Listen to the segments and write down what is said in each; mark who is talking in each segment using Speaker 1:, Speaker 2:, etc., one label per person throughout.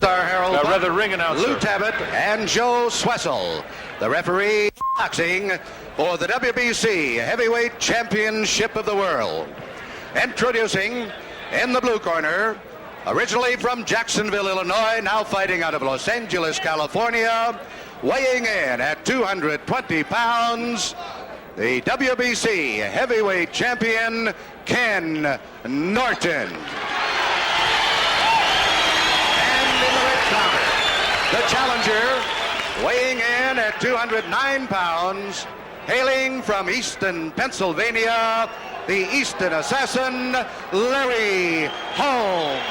Speaker 1: Star Harold,
Speaker 2: rather ring announcer,
Speaker 1: Lou Tabbitt, and Joe Swessel. The referee boxing for the WBC Heavyweight Championship of the World. Introducing in the blue corner, originally from Jacksonville, Illinois, now fighting out of Los Angeles, California, weighing in at 220 pounds, the WBC Heavyweight Champion, Ken Norton. And in the red corner, the challenger, weighing in at 209 pounds, hailing from Easton, Pennsylvania, the Easton Assassin, Larry Holmes.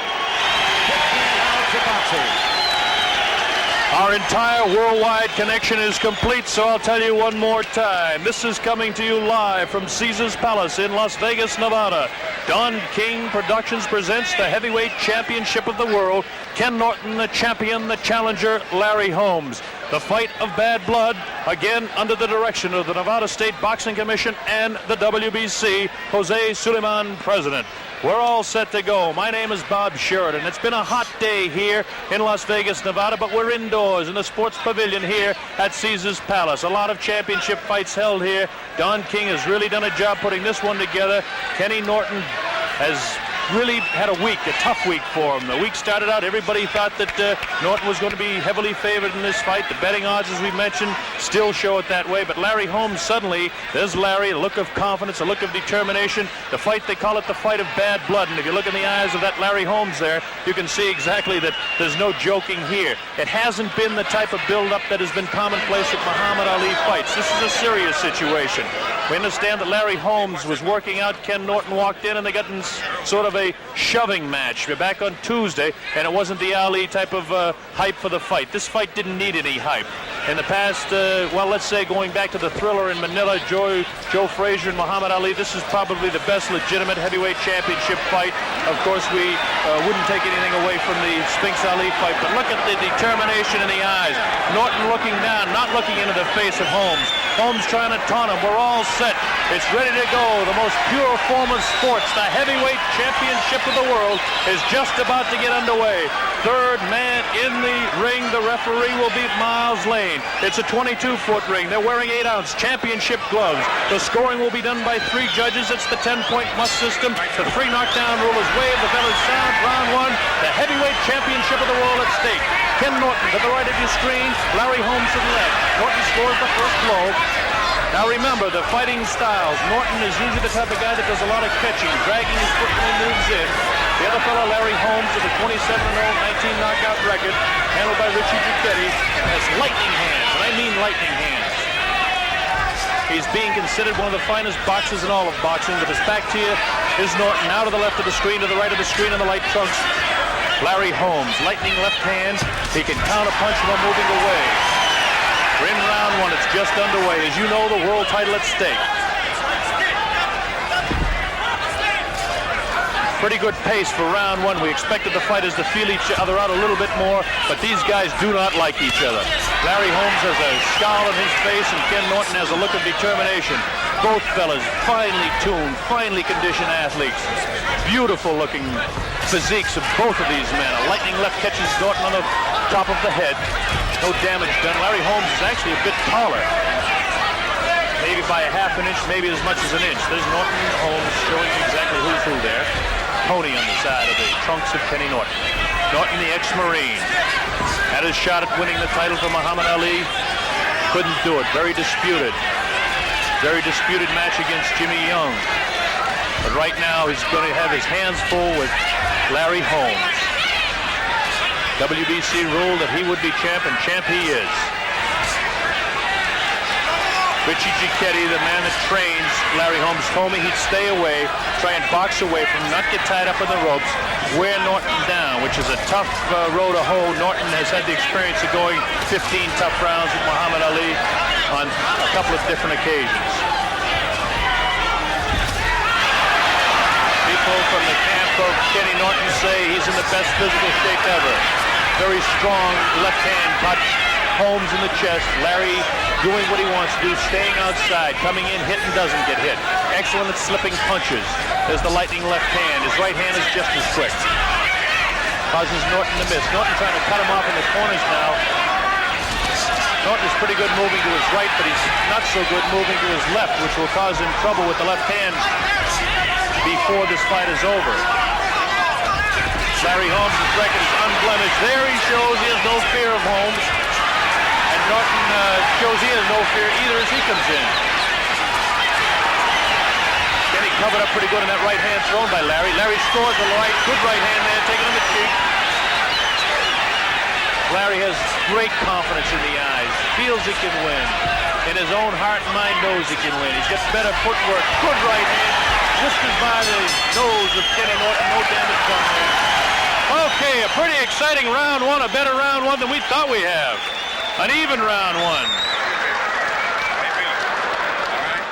Speaker 1: 15 rounds of boxing.
Speaker 2: Our entire worldwide connection is complete, so I'll tell you one more time. This is coming to you live from Caesars Palace in Las Vegas, Nevada. Don King Productions presents the Heavyweight Championship of the World. Ken Norton, the champion, the challenger, Larry Holmes. The fight of bad blood, again under the direction of the Nevada State Boxing Commission and the WBC, Jose Suleiman, president. We're all set to go. My name is Bob Sheridan. It's been a hot day here in Las Vegas, Nevada, but we're indoors in the sports pavilion here at Caesars Palace. A lot of championship fights held here. Don King has really done a job putting this one together. Kenny Norton has really had a tough week for him. The week started out, everybody thought that Norton was going to be heavily favored in this fight. The betting odds, as we mentioned, still show it that way. But Larry Holmes, suddenly, there's Larry, a look of confidence, a look of determination. The fight, they call it the fight of bad blood. And if you look in the eyes of that Larry Holmes there, you can see exactly that there's no joking here. It hasn't been the type of build-up that has been commonplace at Muhammad Ali fights. This is a serious situation. We understand that Larry Holmes was working out. Ken Norton walked in, and they got in sort of a shoving match. We're back on Tuesday, and it wasn't the Ali type of hype for the fight. This fight didn't need any hype. In the past, well, let's say going back to the Thriller in Manila, Joe Frazier and Muhammad Ali, this is probably the best legitimate heavyweight championship fight. Of course, we wouldn't take anything away from the Spinks Ali fight, but look at the determination in the eyes. Norton looking down, not looking into the face of Holmes. Holmes trying to taunt him. We're all set. It's ready to go. The most pure form of sports, the heavyweight championship of the world, is just about to get underway. Third man in the ring, the referee will be Miles Lane. It's a 22-foot ring. They're wearing 8-ounce championship gloves. The scoring will be done by 3 judges. It's the 10-point must system. The 3 knockdown rule is waved. The bell is sound. Round 1. The heavyweight championship of the world at stake. Ken Norton to the right of your screen. Larry Holmes to the left. Norton scores the first blow. Now remember, the fighting styles. Norton is usually the type of guy that does a lot of catching, dragging his foot when he moves in. The other fellow, Larry Holmes, with a 27-0, 19 knockout record, handled by Richie Giacchetti, has lightning hands, and I mean lightning hands. He's being considered one of the finest boxers in all of boxing. With his back to you is Norton. Now to the left of the screen, to the right of the screen in the light trunks, Larry Holmes, lightning left hand. He can counter punch while moving away. We're in round 1. It's just underway. As you know, the world title at stake. Pretty good pace for round 1. We expected the fighters to feel each other out a little bit more, but these guys do not like each other. Larry Holmes has a scowl on his face, and Ken Norton has a look of determination. Both fellas finely tuned, finely conditioned athletes. Beautiful looking physiques of both of these men. A lightning left catches Norton on the top of the head. No damage done. Larry Holmes is actually a bit taller. Maybe by a half an inch, maybe as much as an inch. There's Norton Holmes showing exactly who's who there. Tony on the side of the trunks of Kenny Norton. Norton, the ex-Marine, had his shot at winning the title for Muhammad Ali. Couldn't do it. Very disputed. Very disputed match against Jimmy Young. But right now he's going to have his hands full with Larry Holmes. WBC ruled that he would be champ, and champ he is. Richie Giacchetti, the man that trains Larry Holmes, told me he'd stay away, try and box away from him, not get tied up in the ropes, wear Norton down, which is a tough row to hoe. Norton has had the experience of going 15 tough rounds with Muhammad Ali on a couple of different occasions. People from the camp of Kenny Norton say he's in the best physical shape ever. Very strong left-hand punch. Holmes in the chest. Larry doing what he wants to do, staying outside, coming in, hitting, doesn't get hit. Excellent at slipping punches. There's the lightning left hand. His right hand is just as quick. Causes Norton to miss. Norton trying to cut him off in the corners now. Norton is pretty good moving to his right, but he's not so good moving to his left, which will cause him trouble with the left hand before this fight is over. Larry Holmes' record is unblemished. There he shows he has no fear of Holmes. And Norton shows he has no fear either as he comes in. Kenny covered up pretty good on that right hand thrown by Larry. Larry scores a good right hand man, taking on the cheek. Larry has great confidence in the eyes, feels he can win. In his own heart and mind knows he can win. He's got better footwork, good right hand, whiskers by the nose of Kenny Norton, no damage done there. Okay, a pretty exciting round one, a better round one than we thought we have. An even round one.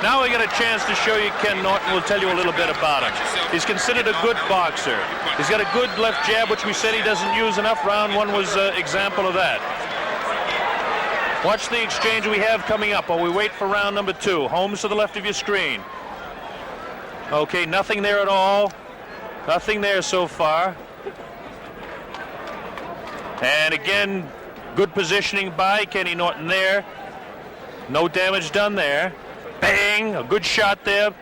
Speaker 2: Now we get a chance to show you Ken Norton. We'll tell you a little bit about him. He's considered a good boxer. He's got a good left jab, which we said he doesn't use enough. Round one was an example of that. Watch the exchange we have coming up while we wait for round number two. Holmes to the left of your screen. Okay, nothing there at all. Nothing there so far. And again, good positioning by Kenny Norton there. No damage done there. Bang! A good shot there.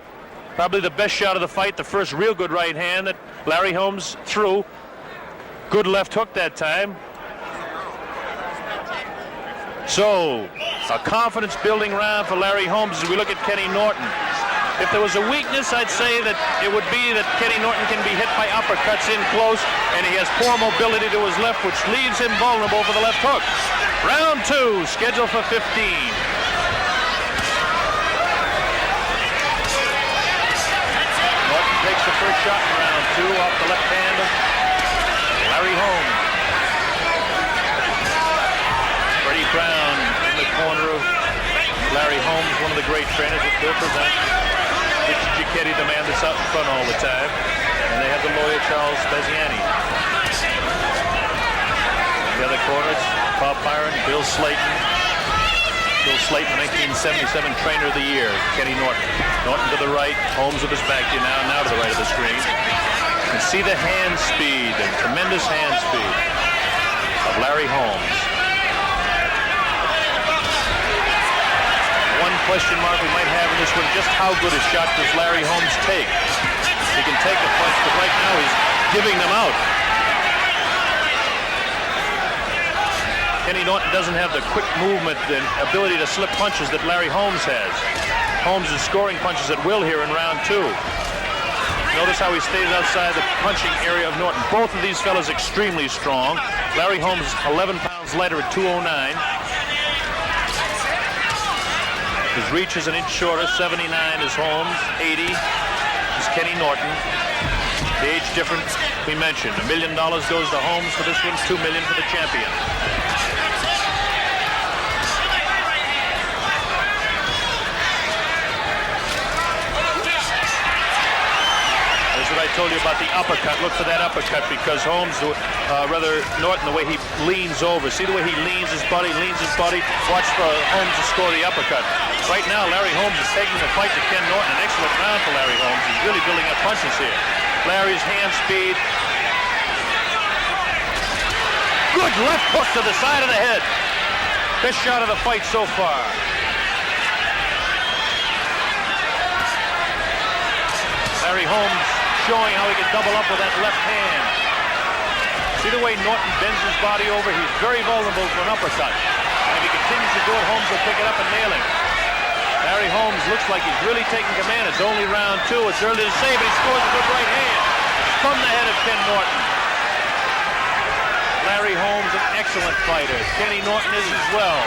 Speaker 2: Probably the best shot of the fight. The first real good right hand that Larry Holmes threw. Good left hook that time. So, a confidence-building round for Larry Holmes as we look at Kenny Norton. If there was a weakness, I'd say that it would be that Kenny Norton can be hit by uppercuts in close, and he has poor mobility to his left, which leaves him vulnerable for the left hook. Round two, scheduled for 15. Norton takes the first shot in round two off the left hand of Larry Holmes. Freddie Brown in the corner of Larry Holmes, one of the great trainers that Bill presents. Richard Giacchetti, the man that's out in front all the time. And they have the lawyer, Charles Spaziani. In the other corners, Bob Byron, Bill Slayton. Bill Slayton, 1977 Trainer of the Year. Kenny Norton. Norton to the right, Holmes with his back to you now to the right of the screen. You can see the hand speed, and tremendous hand speed of Larry Holmes. One question mark we might have in this one, just how good a shot does Larry Holmes take? He can take a punch, but right now he's giving them out. Kenny Norton doesn't have the quick movement and ability to slip punches that Larry Holmes has. Holmes is scoring punches at will here in round two. Notice how he stays outside the punching area of Norton. Both of these fellas extremely strong. Larry Holmes 11 pounds lighter at 209. His reach is an inch shorter, 79 is Holmes, 80 is Kenny Norton. The age difference we mentioned. $1 million goes to Holmes for this one, $2 million for the champion. There's what I told you about the uppercut. Look for that uppercut because Holmes, Norton, the way he leans over. See the way he leans his body. Watch for Holmes to score the uppercut. Right now, Larry Holmes is taking the fight to Ken Norton. An excellent round for Larry Holmes. He's really building up punches here. Larry's hand speed. Good left hook to the side of the head. Best shot of the fight so far. Larry Holmes showing how he can double up with that left hand. See the way Norton bends his body over? He's very vulnerable for an uppercut. And if he continues to do it, Holmes will pick it up and nail him. Larry Holmes looks like he's really taking command. It's only round two. It's early to say, but he scores a good right hand from the head of Ken Norton. Larry Holmes, an excellent fighter. Kenny Norton is as well.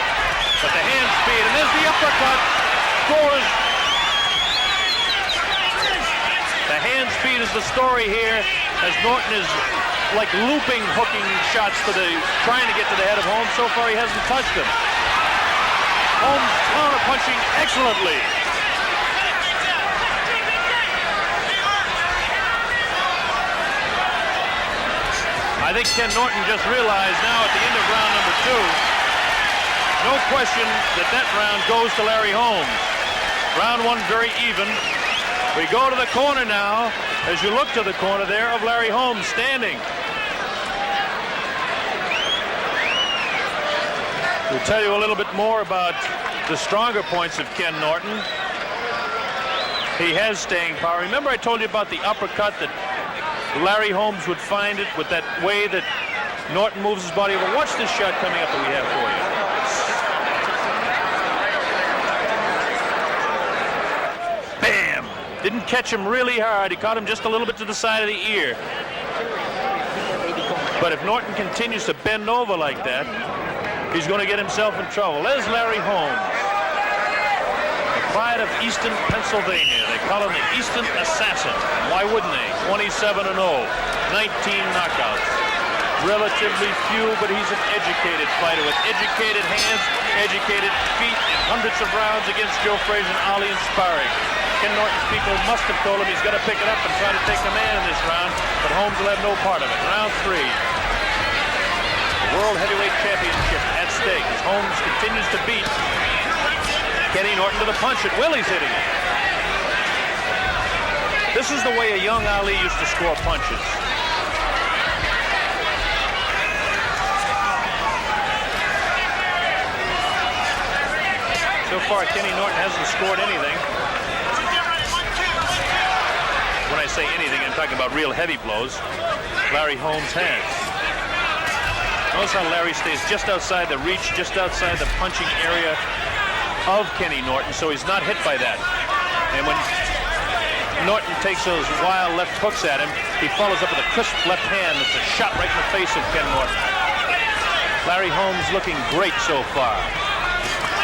Speaker 2: But the hand speed, and there's the uppercut. Scores. The hand speed is the story here, as Norton is like looping, hooking shots trying to get to the head of Holmes. So far, he hasn't touched him. Holmes counter-punching excellently. I think Ken Norton just realized now at the end of round number two, no question that round goes to Larry Holmes. Round one very even. We go to the corner now, as you look to the corner there of Larry Holmes standing. To tell you a little bit more about the stronger points of Ken Norton, he has staying power. Remember I told you about the uppercut that Larry Holmes would find it with that way that Norton moves his body over. Watch this shot coming up that we have for you. Bam! Didn't catch him really hard. He caught him just a little bit to the side of the ear. But if Norton continues to bend over like that, he's going to get himself in trouble. There's Larry Holmes, the pride of Easton, Pennsylvania. They call him the Easton Assassin. Why wouldn't they? 27-0, 19 knockouts. Relatively few, but he's an educated fighter with educated hands, educated feet, and hundreds of rounds against Joe Frazier and Ali in sparring. Ken Norton's people must have told him he's got to pick it up and try to take command in this round, but Holmes will have no part of it. Round 3. The World Heavyweight Championship at stake as Holmes continues to beat Kenny Norton to the punch at will. He's hitting it. This is the way a young Ali used to score punches. So far, Kenny Norton hasn't scored anything. When I say anything, I'm talking about real heavy blows. Larry Holmes has. Notice how Larry stays just outside the reach, just outside the punching area of Kenny Norton, so he's not hit by that. And when Norton takes those wild left hooks at him, he follows up with a crisp left hand that's a shot right in the face of Ken Norton. Larry Holmes looking great so far.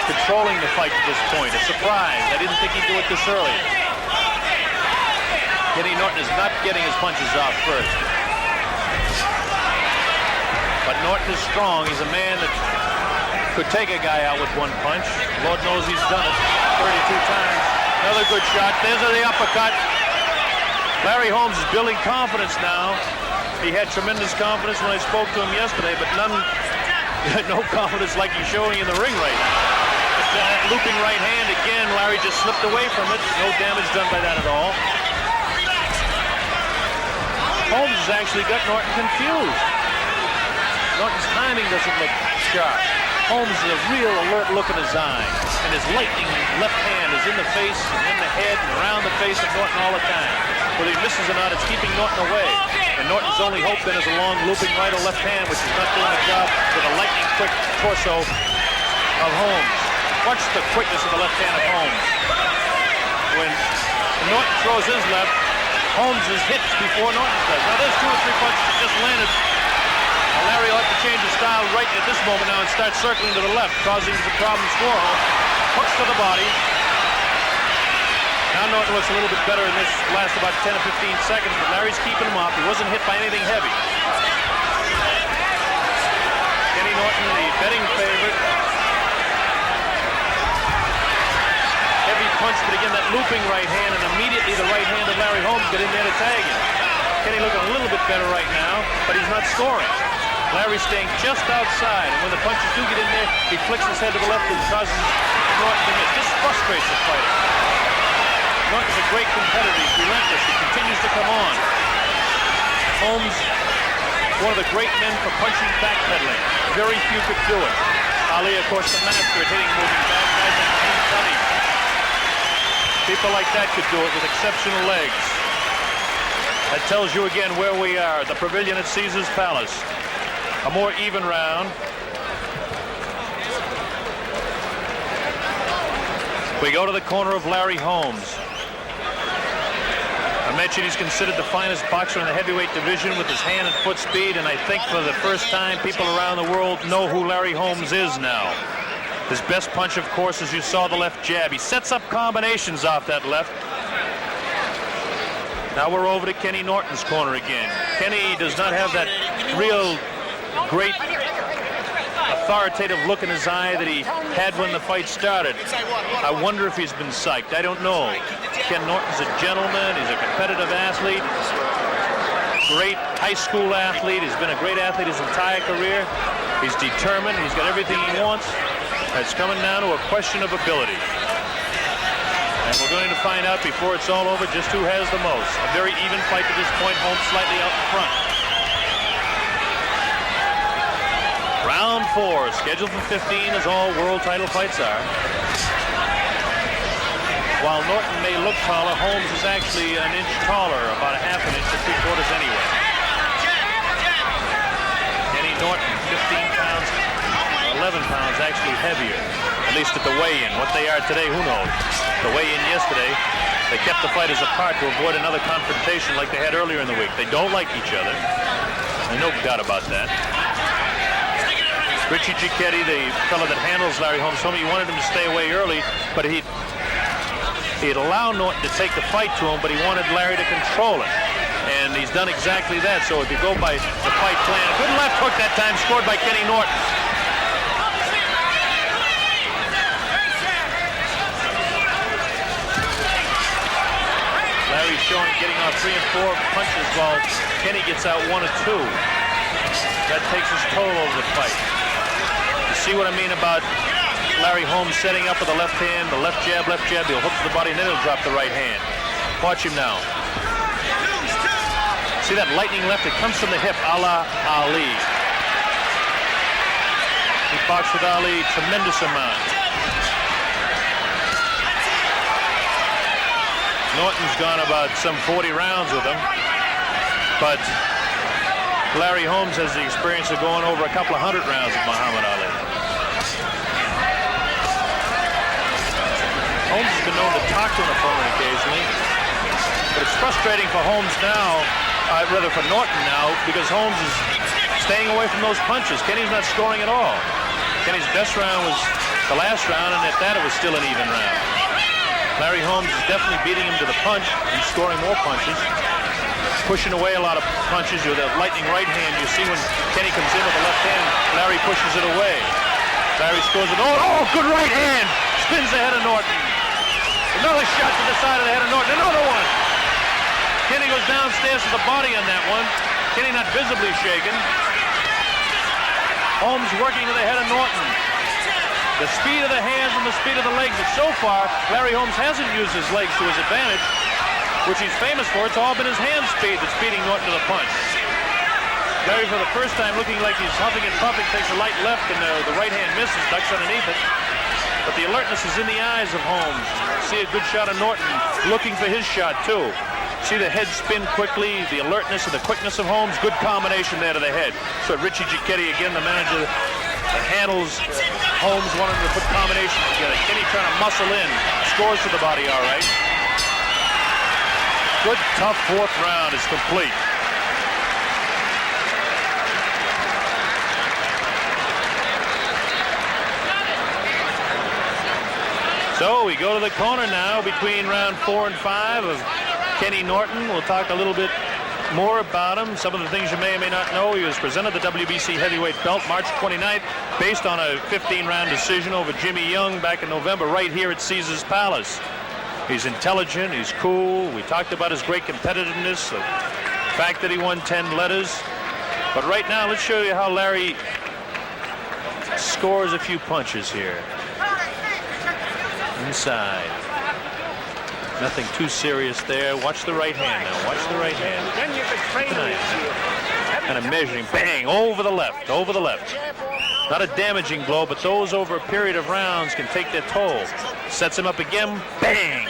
Speaker 2: Controlling the fight to this point. A surprise. I didn't think he'd do it this early. Kenny Norton is not getting his punches off first. But Norton is strong. He's a man that could take a guy out with one punch. Lord knows he's done it 32 times. Another good shot. There's the uppercut. Larry Holmes is building confidence now. He had tremendous confidence when I spoke to him yesterday, but no confidence like he's showing in the ring right now. That looping right hand again, Larry just slipped away from it. No damage done by that at all. Holmes has actually got Norton confused. Norton's timing doesn't look sharp. Holmes has a real alert look in his eye, and his lightning left hand is in the face and in the head and around the face of Norton all the time. Whether he misses or not, it's keeping Norton away. And Norton's only hope then is a long looping right or left hand, which is not doing the job with a lightning quick torso of Holmes. Watch the quickness of the left hand of Holmes. When Norton throws his left, Holmes is hit before Norton does. Now there's 2 or 3 punches that just landed. Now Larry will have to change his style right at this moment now and start circling to the left, causing some problems for Holmes. Hooks to the body. Now Norton looks a little bit better in this last about 10 or 15 seconds, but Larry's keeping him off. He wasn't hit by anything heavy. Kenny Norton, the betting favorite. Heavy punch, but again, that looping right hand, and immediately the right hand of Larry Holmes got in there to tag him. Kenny looking a little bit better right now, but he's not scoring. Larry's staying just outside, and when the punches do get in there, he flicks his head to the left and causes Norton to miss. This frustrates the fighter. Norton's a great competitor. He's relentless. He continues to come on. Holmes, one of the great men for punching backpedaling. Very few could do it. Ali, of course, the master at hitting moving back. Guys like Gene Tunney. People like that could do it with exceptional legs. That tells you again where we are at the pavilion at Caesar's Palace. A more even round. We go to the corner of Larry Holmes. I mentioned he's considered the finest boxer in the heavyweight division with his hand and foot speed, and I think for the first time people around the world know who Larry Holmes is now. His best punch, of course, as you saw, the left jab. He sets up combinations off that left. Now we're over to Kenny Norton's corner again. Kenny does not have that real great authoritative look in his eye that he had when the fight started. I wonder if he's been psyched. I don't know. Ken Norton's a gentleman. He's a competitive athlete. Great high school athlete. He's been a great athlete his entire career. He's determined. He's got everything he wants. It's coming down to a question of ability. And we're going to find out before it's all over just who has the most. A very even fight to this point. Holmes slightly out in front. Round 4, scheduled for 15, as all world title fights are. While Norton may look taller, Holmes is actually an inch taller, about a half an inch to 3/4 anyway. Kenny Norton, 15 pounds, 11 pounds actually heavier, at least at the weigh-in. What they are today, who knows? The weigh-in yesterday, they kept the fighters apart to avoid another confrontation like they had earlier in the week. They don't like each other. There's no doubt about that. Richie Giacchetti, the fellow that handles Larry Holmes, told me he wanted him to stay away early, but he'd allow Norton to take the fight to him, but he wanted Larry to control it. And he's done exactly that. So if you go by the fight plan, a good left hook that time scored by Kenny Norton. Larry's showing getting out 3 and 4 punches while Kenny gets out 1 or 2. That takes his toll over the fight. You see what I mean about Larry Holmes setting up with the left hand, the left jab, he'll hook to the body, and then he'll drop the right hand. Watch him now. See that lightning left? It comes from the hip, a la Ali. He boxed with Ali tremendous amount. Norton's gone about some 40 rounds with him, but Larry Holmes has the experience of going over a couple of 100 rounds with Muhammad Ali. Holmes has been known to talk to an opponent occasionally, but it's frustrating for Holmes now, rather for Norton now, because Holmes is staying away from those punches. Kenny's not scoring at all. Kenny's best round was the last round, and at that it was still an even round. Larry Holmes is definitely beating him to the punch. He's scoring more punches, pushing away a lot of punches with a lightning right hand. You see when Kenny comes in with the left hand, Larry pushes it away. Larry scores it. Oh, good right hand. Spins the head of Norton. Another shot to the side of the head of Norton. Another one. Kenny goes downstairs to the body on that one. Kenny not visibly shaken. Holmes working to the head of Norton. The speed of the hands and the speed of the legs. But so far, Larry Holmes hasn't used his legs to his advantage, which he's famous for. It's all been his hand speed that's beating Norton to the punch. Larry, for the first time, looking like he's huffing and puffing, takes a light left, and the right hand misses, ducks underneath it. But the alertness is in the eyes of Holmes. See a good shot of Norton, looking for his shot, too. See the head spin quickly, the alertness and the quickness of Holmes. Good combination there to the head. So Richie Giacchetti, again, the manager that handles Holmes, wanting to put combinations together. Kenny trying to muscle in. Scores to the body, all right. Good, tough 4th round is complete. So we go to the corner now between round 4 and 5 of Kenny Norton. We'll talk a little bit more about him. Some of the things you may or may not know. He was presented the WBC heavyweight belt March 29th based on a 15-round decision over Jimmy Young back in November right here at Caesars Palace. He's intelligent, he's cool. We talked about his great competitiveness, the fact that he won 10 letters. But right now, let's show you how Larry scores a few punches here. Inside. Nothing too serious there. Watch the right hand now. Watch the right hand. And a measuring, bang, over the left, over the left. Not a damaging blow, but those over a period of rounds can take their toll. Sets him up again, bang.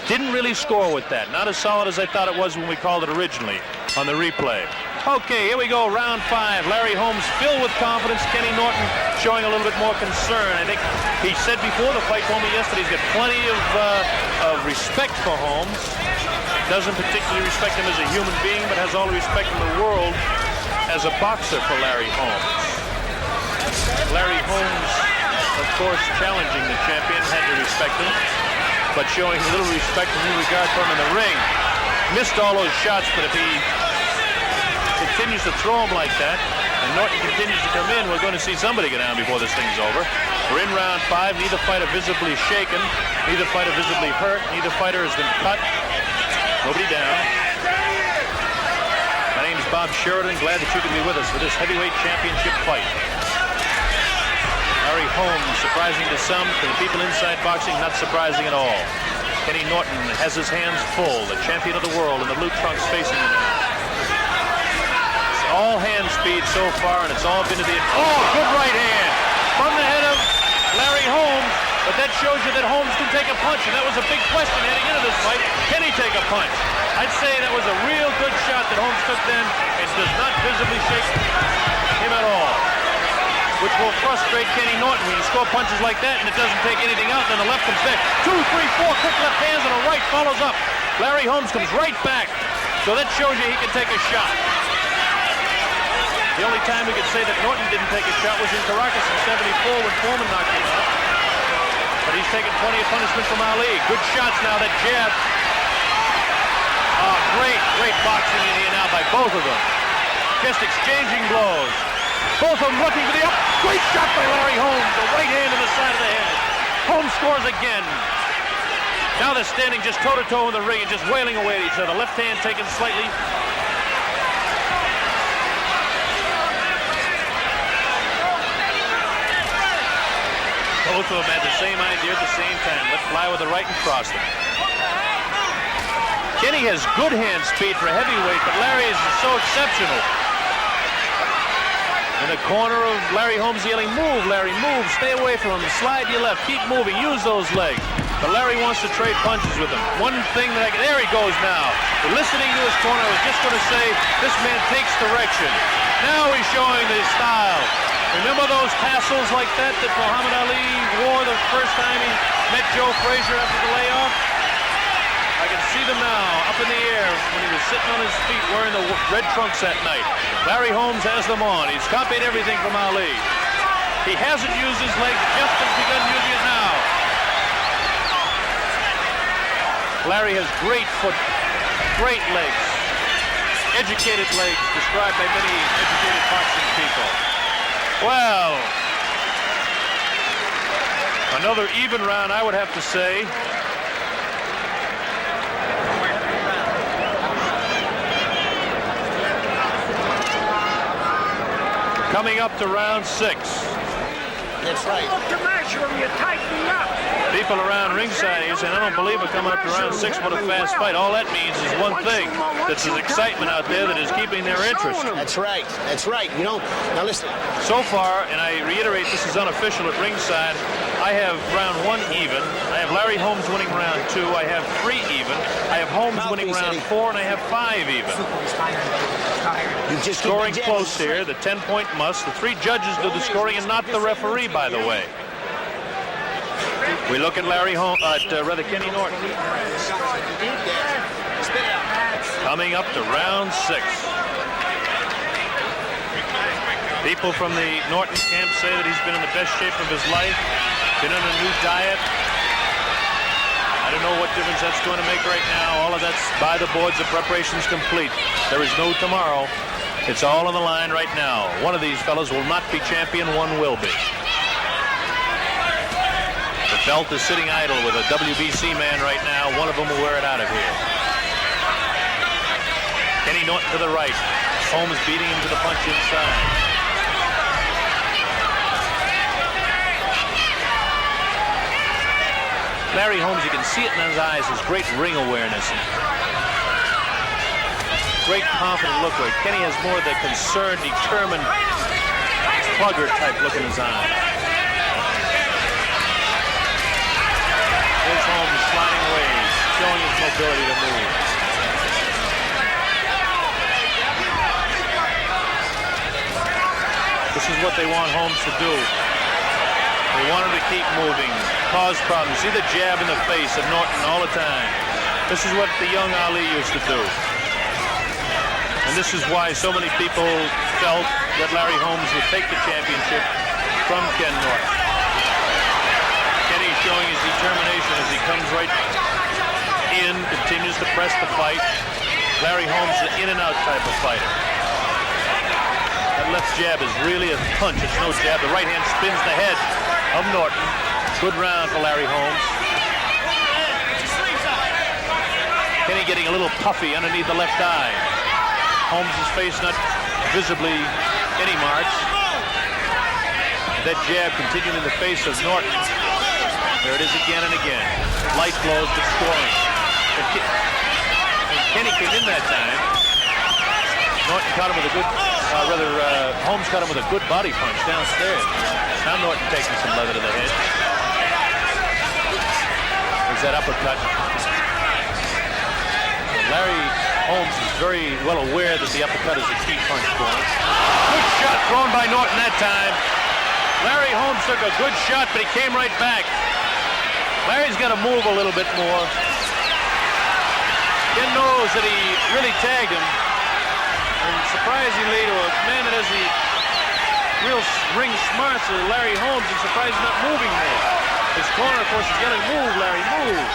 Speaker 2: Didn't really score with that. Not as solid as I thought it was when we called it originally on the replay. Okay, here we go, round 5. Larry Holmes filled with confidence. Kenny Norton showing a little bit more concern. I think he said before the fight, told me yesterday, he's got plenty of respect for Holmes. Doesn't particularly respect him as a human being, but has all the respect in the world as a boxer for Larry Holmes. Larry Holmes, of course, challenging the champion, had to respect him, but showing a little respect and regard for him in the ring. Missed all those shots, but if he continues to throw him like that, and Norton continues to come in, we're going to see somebody go down before this thing's over. We're in round 5. Neither fighter visibly shaken. Neither fighter visibly hurt. Neither fighter has been cut. Nobody down. My name is Bob Sheridan. Glad that you can be with us for this heavyweight championship fight. Larry Holmes, surprising to some, to the people inside boxing, not surprising at all. Kenny Norton has his hands full, the champion of the world in the blue trunks facing him now. all hand speed so far, and it's all been to the... Oh, good right hand from the head of Larry Holmes, but that shows you that Holmes can take a punch, and that was a big question heading into this fight. Can he take a punch? I'd say that was a real good shot that Holmes took then. It does not visibly shake him at all, which will frustrate Kenny Norton when you score punches like that and it doesn't take anything out, and then the left comes back. 2, 3, 4 quick left hands, and a right follows up. Larry Holmes comes right back, so that shows you he can take a shot. The only time we could say that Norton didn't take a shot was in Caracas in '74 when Foreman knocked him out. But he's taken plenty of punishment from Ali. Good shots now, that jab. Oh, great boxing in here now by both of them. Just exchanging blows. Both of them looking for the up. Great shot by Larry Holmes. The right hand to the side of the head. Holmes scores again. Now they're standing just toe-to-toe in the ring and just wailing away at each other. Left hand taken slightly. Both of them had the same idea at the same time. Let fly with the right and cross them. Kenny has good hand speed for a heavyweight, but Larry is so exceptional. In the corner of Larry Holmes yelling, "Move, Larry, move, stay away from him, slide to your left, keep moving, use those legs." But Larry wants to trade punches with him. One thing that there he goes now. Listening to his corner, I was just going to say, this man takes direction. Now he's showing his style. Remember those tassels like that Muhammad Ali wore the first time he met Joe Frazier after the layoff? I can see them now, up in the air, when he was sitting on his feet wearing the red trunks that night. Larry Holmes has them on. He's copied everything from Ali. He hasn't used his legs, just has begun using it now. Larry has great foot, great legs, educated legs, described by many educated boxing people. Well, another even round, I would have to say. Coming up to round 6.
Speaker 3: That's right.
Speaker 4: Look to measure him, you're tightening up.
Speaker 2: People around ringside here saying, "I don't believe we're coming up to round 6 with a fast fight." All that means is one thing. That's this excitement out there that is keeping their interest.
Speaker 3: That's right. That's right. You know, now listen.
Speaker 2: So far, and I reiterate, this is unofficial at ringside, I have round 1 even. I have Larry Holmes winning round 2. I have 3 even. I have Holmes winning round 4, and I have 5 even.
Speaker 3: You just
Speaker 2: Scoring close here, the 10-point must. The 3 judges do the scoring and not the referee, by the way. We look at Larry Holmes, Kenny Norton. Coming up to round 6. People from the Norton camp say that he's been in the best shape of his life, been on a new diet. I don't know what difference that's going to make right now. All of that's by the boards. The preparation's complete. There is no tomorrow. It's all on the line right now. One of these fellas will not be champion. One will be. The belt is sitting idle with a WBC man right now. One of them will wear it out of here. Kenny Norton to the right. Holmes beating him to the punch inside. Larry Holmes, you can see it in his eyes, his great ring awareness. Great confident look right. Kenny has more of the concerned, determined, plugger type look in his eye. There's Holmes sliding away, showing his mobility to move. This is what they want Holmes to do. They want him to keep moving, cause problems. See the jab in the face of Norton all the time. This is what the young Ali used to do. And this is why so many people felt that Larry Holmes would take the championship from Ken Norton. Kenny showing his determination as he comes right in, continues to press the fight. Larry Holmes is an in-and-out type of fighter. That left jab is really a punch. It's no jab. The right hand spins the head of Norton. Good round for Larry Holmes. Kenny getting a little puffy underneath the left eye. Holmes' face not visibly any marks. That jab continuing in the face of Norton. There it is again and again. Light blows but scoring. And Kenny came in that time. Norton caught him with a good, Holmes caught him with a good body punch downstairs. Now Norton taking some leather to the head. There's that uppercut. Larry Holmes is very well aware that the uppercut is a key punch for him. Good shot thrown by Norton that time. Larry Holmes took a good shot, but he came right back. Larry's got to move a little bit more. Ken knows that he really tagged him. And surprisingly, to a man that has the real ring smarts of Larry Holmes, I'm surprised he's not moving more. His corner, of course, is yelling, "Move, Larry, move."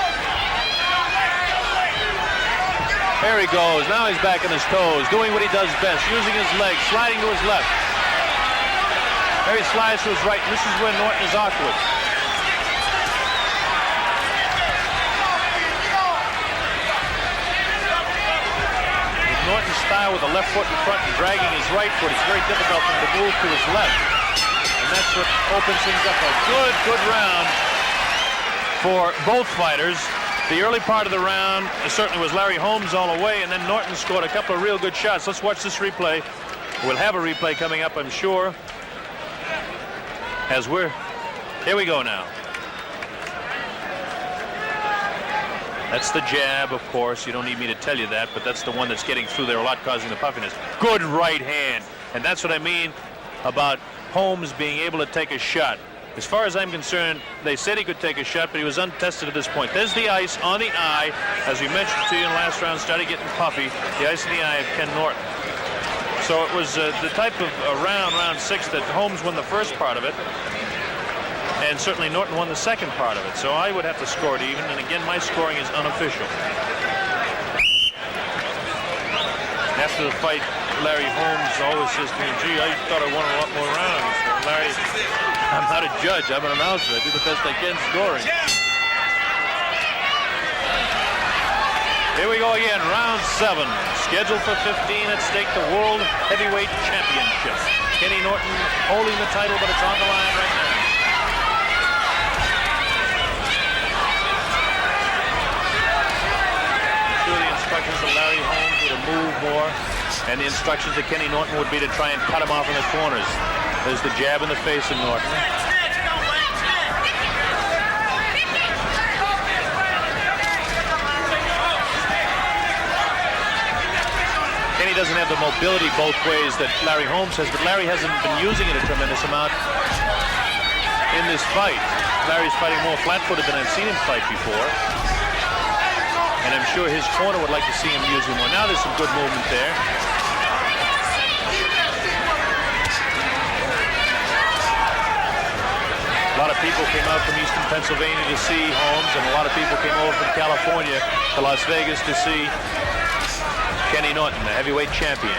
Speaker 2: There he goes. Now he's back on his toes, doing what he does best, using his legs, sliding to his left. There he slides to his right, and this is where Norton is awkward. Norton's style with the left foot in front and dragging his right foot, it's very difficult for him to move to his left. And that's what opens things up. A good round for both fighters. The early part of the round certainly was Larry Holmes all the way, and then Norton scored a couple of real good shots. Let's watch this replay. We'll have a replay coming up, I'm sure. Here we go now. That's the jab, of course. You don't need me to tell you that, but that's the one that's getting through there a lot, causing the puffiness. Good right hand. And that's what I mean about Holmes being able to take a shot. As far as I'm concerned, they said he could take a shot, but he was untested at this point. There's the ice on the eye. As we mentioned to you in the last round, started getting puffy. The ice in the eye of Ken Norton. So it was the type of round 6, that Holmes won the first part of it. And certainly Norton won the second part of it. So I would have to score it even. And again, my scoring is unofficial. After the fight, Larry Holmes always says to me, "Gee, I thought I won a lot more rounds." So Larry, I'm not a judge. I'm an announcer. I do the best I can scoring. Here we go again. Round 7. Scheduled for 15 at stake, the World Heavyweight Championship. Kenny Norton holding the title, but it's on the line right now. Instructions to Larry Holmes were to move more, and the instructions to Kenny Norton would be to try and cut him off in the corners. There's the jab in the face of Norton. Kenny doesn't have the mobility both ways that Larry Holmes has, but Larry hasn't been using it a tremendous amount in this fight. Larry's fighting more flat-footed than I've seen him fight before. And I'm sure his corner would like to see him using more. Now there's some good movement there. A lot of people came out from Eastern Pennsylvania to see Holmes, and a lot of people came over from California to Las Vegas to see Kenny Norton, the heavyweight champion.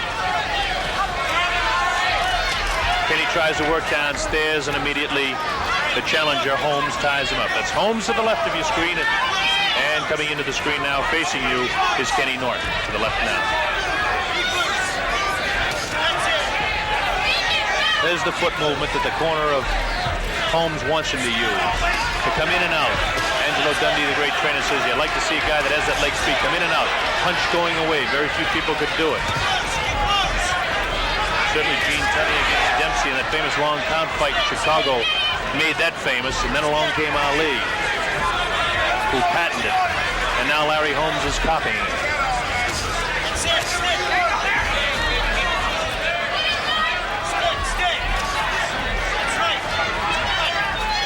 Speaker 2: Kenny tries to work downstairs, and immediately the challenger, Holmes, ties him up. That's Holmes to the left of your screen. And coming into the screen now, facing you, is Kenny Norton, to the left now. There's the foot movement that the corner of Holmes wants him to use, to come in and out. Angelo Dundee, the great trainer, says, "You'd like to see a guy that has that leg speed come in and out. Punch going away. Very few people could do it." Certainly Gene Tunney against Dempsey in that famous long count fight in Chicago made that famous, and then along came Ali, who patented it, and now Larry Holmes is copying it.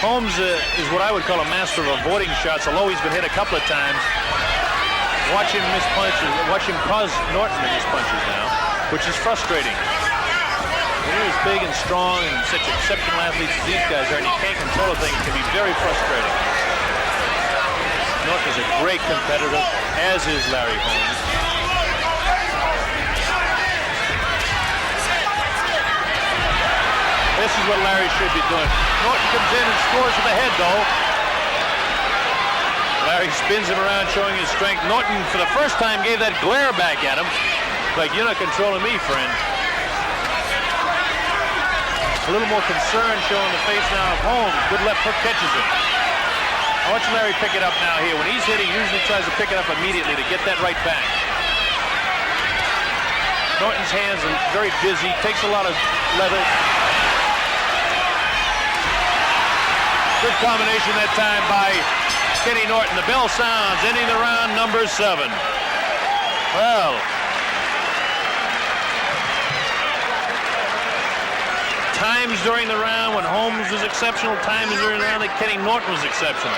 Speaker 2: Holmes is what I would call a master of avoiding shots, although he's been hit a couple of times. Watch him miss punches, watch him cause Norton to miss punches now, which is frustrating. When you're as big and strong and such exceptional athletes as these guys are, and you can't control a thing, it can be very frustrating. Norton is a great competitor, as is Larry Holmes. This is what Larry should be doing. Norton comes in and scores with the head, though. Larry spins him around, showing his strength. Norton, for the first time, gave that glare back at him. Like, "You're not controlling me, friend." A little more concern showing the face now of Holmes. Good left hook catches him. I watch Larry pick it up now here. When he's hitting, he usually tries to pick it up immediately to get that right back. Norton's hands are very busy, takes a lot of leather. Good combination that time by Kenny Norton. The bell sounds, ending the round number 7. Well, times during the round when Holmes was exceptional, times during the round that Kenny Norton was exceptional.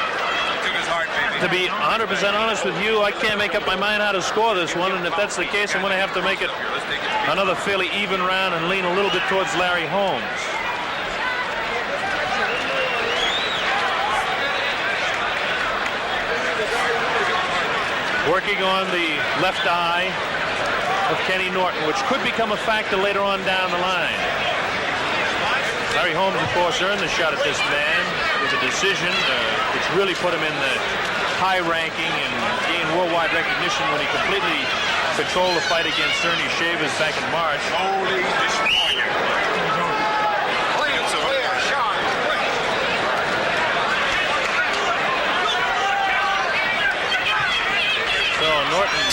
Speaker 2: To be 100% honest with you, I can't make up my mind how to score this one, and if that's the case, I'm going to have to make it another fairly even round and lean a little bit towards Larry Holmes. Working on the left eye of Kenny Norton, which could become a factor later on down the line. Larry Holmes, of course, earned the shot at this man with a decision, which really put him in the high ranking and gained worldwide recognition when he completely controlled the fight against Ernie Shavers back in March. So Norton,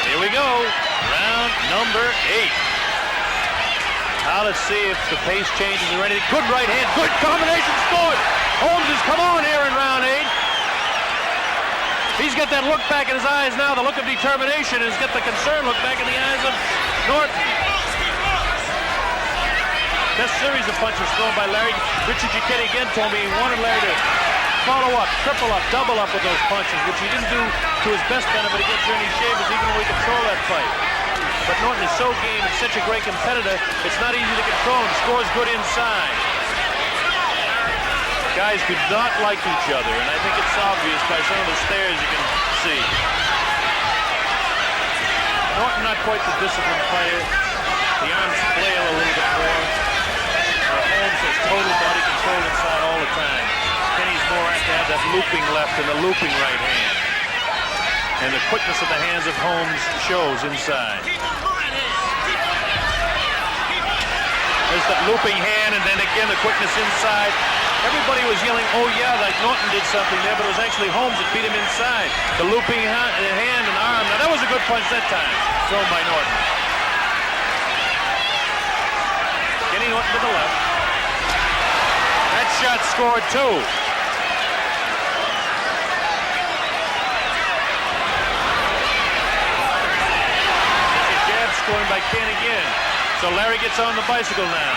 Speaker 2: here we go, round number 8. Now let's see if the pace changes or anything. Good right hand, good combination, scored. Holmes has come on here in round 8. He's got that look back in his eyes now, the look of determination. He's got the concerned look back in the eyes of Norton. This series of punches thrown by Larry. Richard Giacchetti again told me he wanted Larry to follow up, triple up, double up with those punches, which he didn't do to his best benefit against Ernie Shavers, even though he controlled that fight. But Norton is so game and such a great competitor, it's not easy to control him. Scores good inside. Guys do not like each other, and I think it's obvious by some of the stares you can see. Norton not quite the disciplined player. The arms flail a little bit more. Holmes has total body control inside all the time. Kenny's more apt to have that looping left and the looping right hand. And the quickness of the hands of Holmes shows inside. There's that looping hand, and then again the quickness inside. Everybody was yelling, oh yeah, like Norton did something there, but it was actually Holmes that beat him inside. The looping hand and arm. Now that was a good punch that time, thrown by Norton. Kenny Norton to the left. That shot scored too. Scoring by Ken again. So Larry gets on the bicycle now.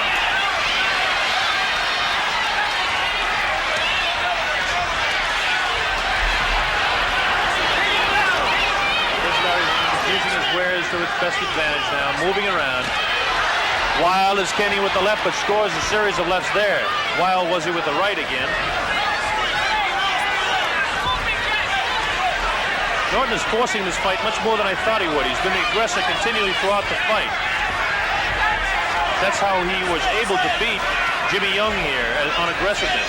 Speaker 2: There's Larry using his wares to its best advantage now, moving around. Wild is Kenny with the left, but scores a series of lefts there. Wild was he with the right again. Norton is forcing this fight much more than I thought he would. He's been the aggressor continually throughout the fight. That's how he was able to beat Jimmy Young here on aggressiveness.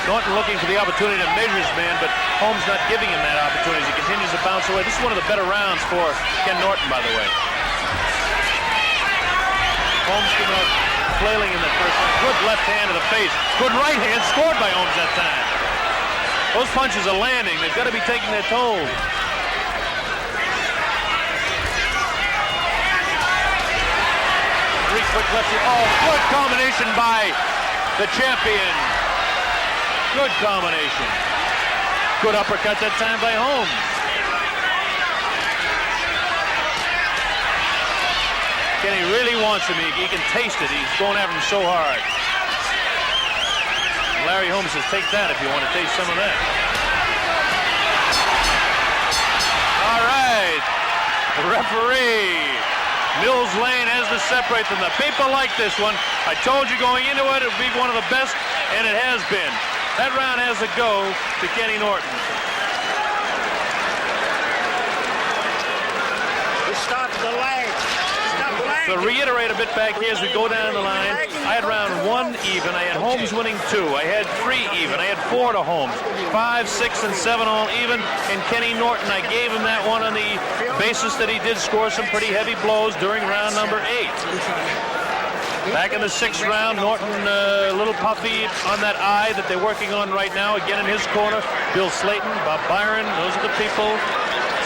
Speaker 2: Norton looking for the opportunity to measure his man, but Holmes not giving him that opportunity as he continues to bounce away. This is one of the better rounds for Ken Norton, by the way. Holmes coming out flailing in that first round. Good left hand to the face. Good right hand scored by Holmes that time. Those punches are landing. They've got to be taking their toll. Three quick lefts. Oh, good combination by the champion. Good combination. Good uppercut that time by Holmes. Kenny really wants him. He can taste it. He's going after him so hard. Larry Holmes says, take that if you want to taste some of that. All right. The referee, Mills Lane, has to separate them. The people like this one. I told you going into it, it would be one of the best, and it has been. That round has to go to Kenny Norton.
Speaker 4: Stop the leg.
Speaker 2: To reiterate a bit back here as we go down the line, I had round 1 even. I had Holmes winning 2. I had 3 even. I had 4 to Holmes. 5, 6, and 7 all even. And Kenny Norton, I gave him that one on the basis that he did score some pretty heavy blows during round number 8. Back in the 6th round, Norton a little puffy on that eye that they're working on right now. Again in his corner, Bill Slayton, Bob Byron, those are the people.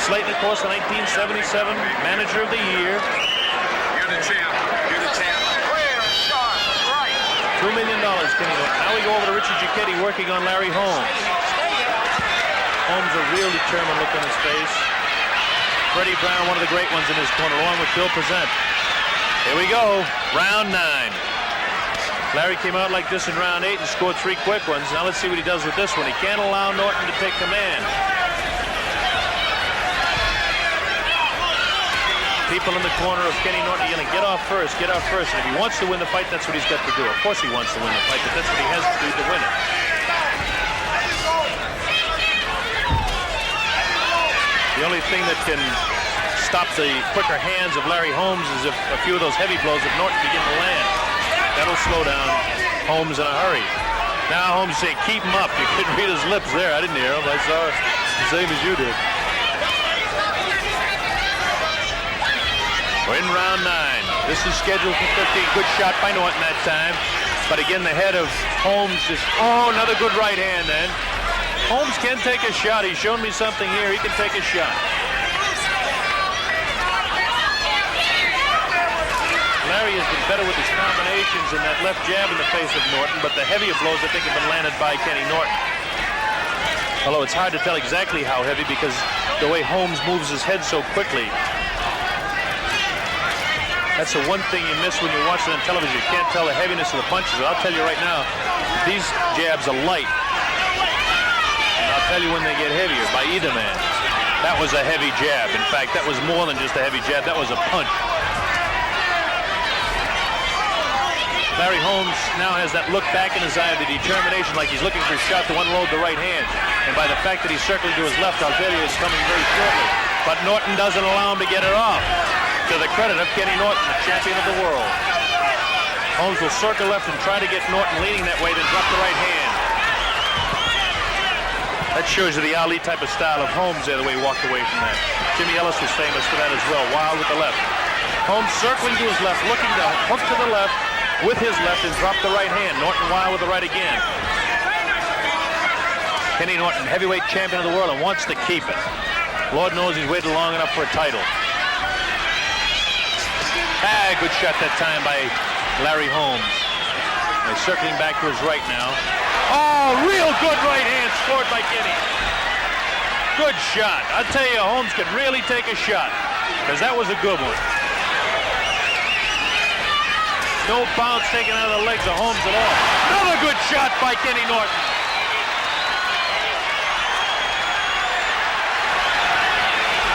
Speaker 2: Slayton, of course, the 1977 Manager of the Year.
Speaker 5: You're the champ. You're the champ.
Speaker 4: Clear, sharp, right.
Speaker 2: $2 million, Kenny Norton. Now we go over to Richard Giacchetti working on Larry Holmes. Holmes, a real determined look on his face. Freddie Brown, one of the great ones in his corner, along with Bill Present. Here we go, round 9. Larry came out like this in round 8 and scored 3 quick ones. Now let's see what he does with this one. He can't allow Norton to take command. People in the corner of Kenny Norton yelling, get off first, get off first. And if he wants to win the fight, that's what he's got to do. Of course he wants to win the fight, but that's what he has to do to win it. The only thing that can stop the quicker hands of Larry Holmes is if a few of those heavy blows of Norton begin to land. That'll slow down Holmes in a hurry. Now Holmes saying, keep him up. You couldn't read his lips there. I didn't hear him. I saw the same as you did. We're in round 9. This is scheduled for 15. Good shot by Norton that time. But again, the head of Holmes is, oh, another good right hand then. Holmes can take a shot. He's shown me something here. He can take a shot. Larry has been better with his combinations and that left jab in the face of Norton, but the heavier blows, I think, have been landed by Kenny Norton. Although it's hard to tell exactly how heavy because the way Holmes moves his head so quickly. That's the one thing you miss when you watch it on television. You can't tell the heaviness of the punches. But I'll tell you right now, these jabs are light. And I'll tell you when they get heavier by either man. That was a heavy jab. In fact, that was more than just a heavy jab. That was a punch. Larry Holmes now has that look back in his eye of the determination, like he's looking for a shot to unload the right hand. And by the fact that he's circling to his left, I'll tell you it's coming very shortly. But Norton doesn't allow him to get it off. To the credit of Kenny Norton, the champion of the world. Holmes will circle left and try to get Norton leaning that way, then drop the right hand. That shows you the Ali type of style of Holmes there, the way he walked away from that. Jimmy Ellis was famous for that as well, wild with the left. Holmes circling to his left, looking to hook to the left with his left and drop the right hand. Norton wild with the right again. Kenny Norton, heavyweight champion of the world, and wants to keep it. Lord knows he's waited long enough for a title. Good shot that time by Larry Holmes. He's circling back to his right now. Oh, real good right hand scored by Kenny. Good shot. I'll tell you, Holmes could really take a shot because that was a good one. No bounce taken out of the legs of Holmes at all. Another good shot by Kenny Norton.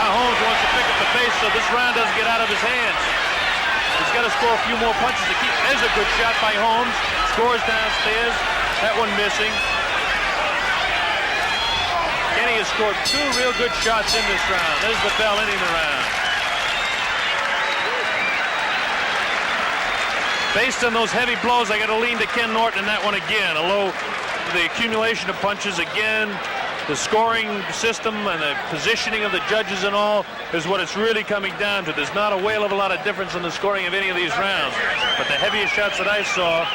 Speaker 2: Now Holmes wants to pick up the pace so this round doesn't get out of his hands. He's got to score a few more punches to keep. There's a good shot by Holmes. Scores downstairs. That one missing. Kenny has scored 2 real good shots in this round. There's the bell ending the round. Based on those heavy blows, I got to lean to Ken Norton in that one again. Although the accumulation of punches again, the scoring system and the positioning of the judges and all is what it's really coming down to. There's not a whale of a lot of difference in the scoring of any of these rounds. But the heaviest shots that I saw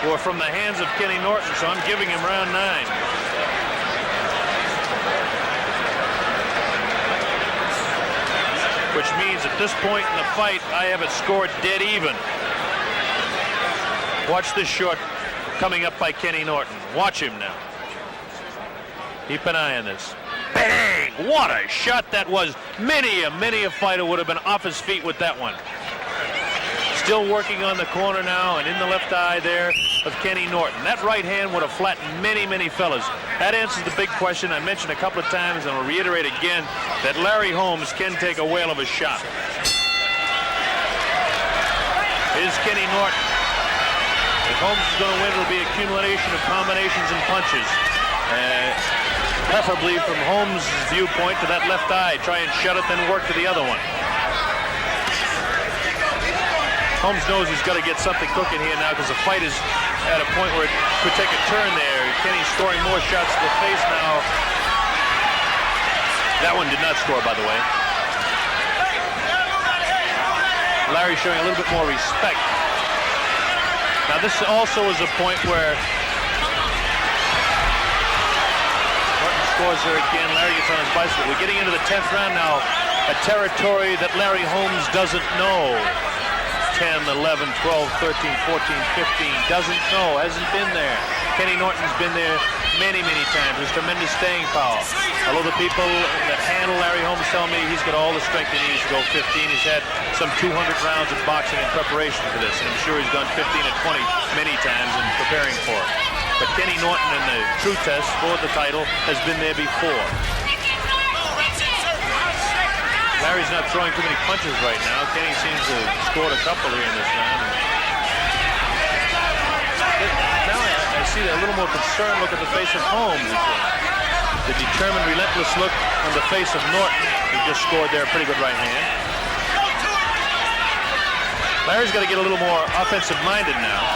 Speaker 2: were from the hands of Kenny Norton, so I'm giving him round 9. Which means at this point in the fight, I have it scored dead even. Watch this shot coming up by Kenny Norton. Watch him now. Keep an eye on this. Bang! What a shot that was. Many a fighter would have been off his feet with that one. Still working on the corner now and in the left eye there of Kenny Norton. That right hand would have flattened many fellas. That answers the big question I mentioned a couple of times and I'll reiterate again that Larry Holmes can take a whale of a shot. Here's Kenny Norton. If Holmes is going to win, it'll be accumulation of combinations and punches. Preferably from Holmes' viewpoint to that left eye. Try and shut it, then work to the other one. Holmes knows he's got to get something cooking here now because the fight is at a point where it could take a turn there. Kenny's scoring more shots to the face now. That one did not score, by the way. Larry showing a little bit more respect. Now this also is a point where scores her again. Larry gets on his bicycle. We're getting into the 10th round now, a territory that Larry Holmes doesn't know. 10, 11, 12, 13, 14, 15, doesn't know, hasn't been there. Kenny Norton's been there many, many times. There's tremendous staying power. Although the people that handle Larry Holmes tell me he's got all the strength he needs to go 15. He's had some 200 rounds of boxing in preparation for this, and I'm sure he's done 15 and 20 many times in preparing for it. But Kenny Norton in the true test for the title has been there before. Larry's not throwing too many punches right now. Kenny seems to have scored a couple here in this round. Now I see a little more concerned look at the face of Holmes. The determined, relentless look on the face of Norton, who just scored there a pretty good right hand. Larry's got to get a little more offensive-minded now.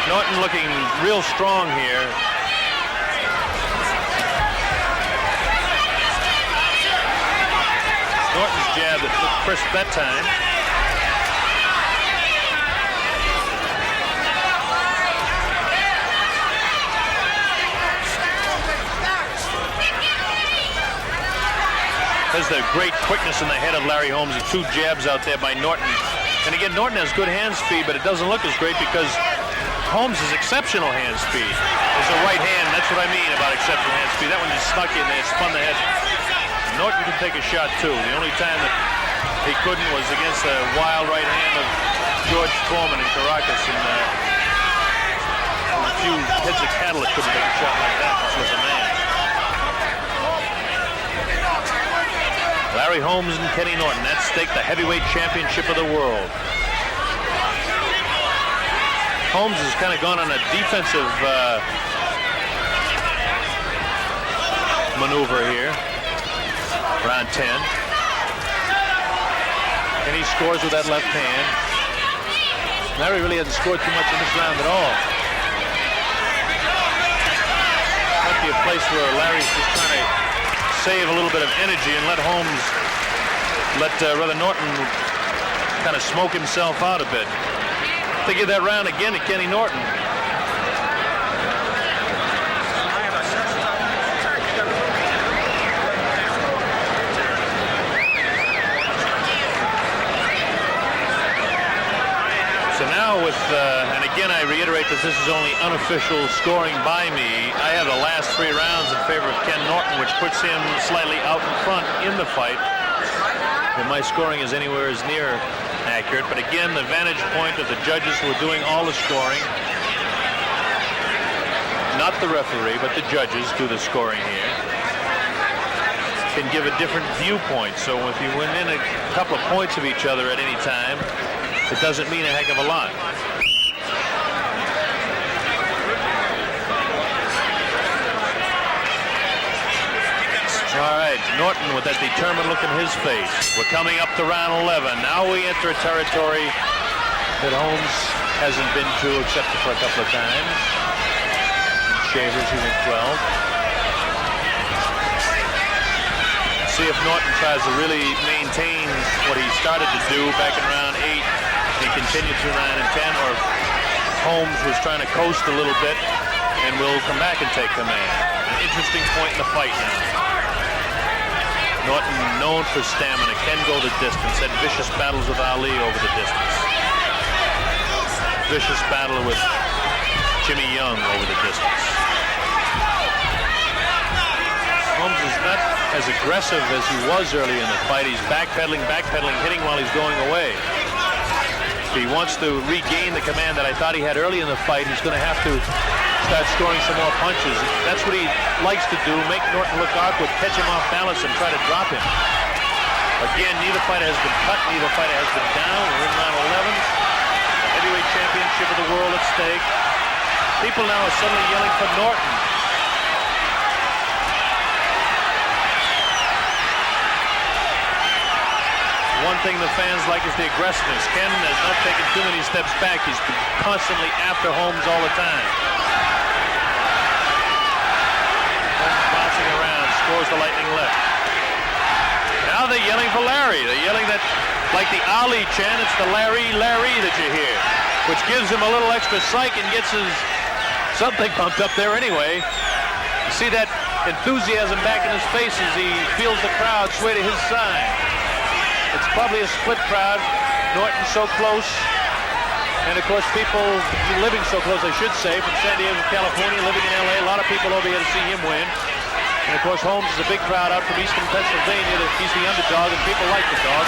Speaker 2: Norton looking real strong here. Norton's jab that looked crisp that time. There's the great quickness in the head of Larry Holmes. The two jabs out there by Norton. And again, Norton has good hand speed, but it doesn't look as great because Holmes has exceptional hand speed. There's a right hand, that's what I mean about exceptional hand speed. That one just snuck in there, spun the head. Norton can take a shot too. The only time that he couldn't was against the wild right hand of George Foreman in Caracas, and a few heads of cattle that couldn't take a shot like that. This was a man. Larry Holmes and Kenny Norton, at stake the heavyweight championship of the world. Holmes has kind of gone on a defensive maneuver here. Round 10. And he scores with that left hand. Larry really hasn't scored too much in this round at all. Might be a place where Larry's just trying to save a little bit of energy and let Holmes, rather Norton kind of smoke himself out a bit. They give that round again to Kenny Norton. So now with, and again I reiterate that this is only unofficial scoring by me, I have the last 3 rounds in favor of Ken Norton, which puts him slightly out in front in the fight. And my scoring is anywhere as near accurate, but again the vantage point of the judges who are doing all the scoring, not the referee, but the judges do the scoring here, can give a different viewpoint. So if you win in a couple of points of each other at any time, it doesn't mean a heck of a lot. All right, Norton with that determined look in his face. We're coming up to round 11. Now we enter a territory that Holmes hasn't been to except for a couple of times. Shavers, he went 12. See if Norton tries to really maintain what he started to do back in round 8 and continue through 9 and 10, or if Holmes was trying to coast a little bit and will come back and take command. An interesting point in the fight now. Norton, known for stamina, can go the distance, had vicious battles with Ali over the distance. Vicious battle with Jimmy Young over the distance. Holmes is not as aggressive as he was early in the fight. He's backpedaling, hitting while he's going away. If he wants to regain the command that I thought he had early in the fight, he's going to have to start scoring some more punches. That's what he likes to do, make Norton look awkward, catch him off balance, and try to drop him. Again, neither fighter has been cut, neither fighter has been down. We're in round 11. The heavyweight championship of the world at stake. People now are suddenly yelling for Norton. One thing the fans like is the aggressiveness. Ken has not taken too many steps back. He's been constantly after Holmes all the time. Holmes bouncing around, scores the lightning left. Now they're yelling for Larry. They're yelling that, like the Ali chant, it's the Larry, Larry that you hear. which gives him a little extra psych and gets his something pumped up there anyway. You see that enthusiasm back in his face as he feels the crowd sway to his side. It's probably a split crowd. Norton so close. And of course, people living so close, I should say, from San Diego, California, living in LA, a lot of people over here to see him win. And of course, Holmes is a big crowd out from eastern Pennsylvania. He's the underdog, and people like the dog.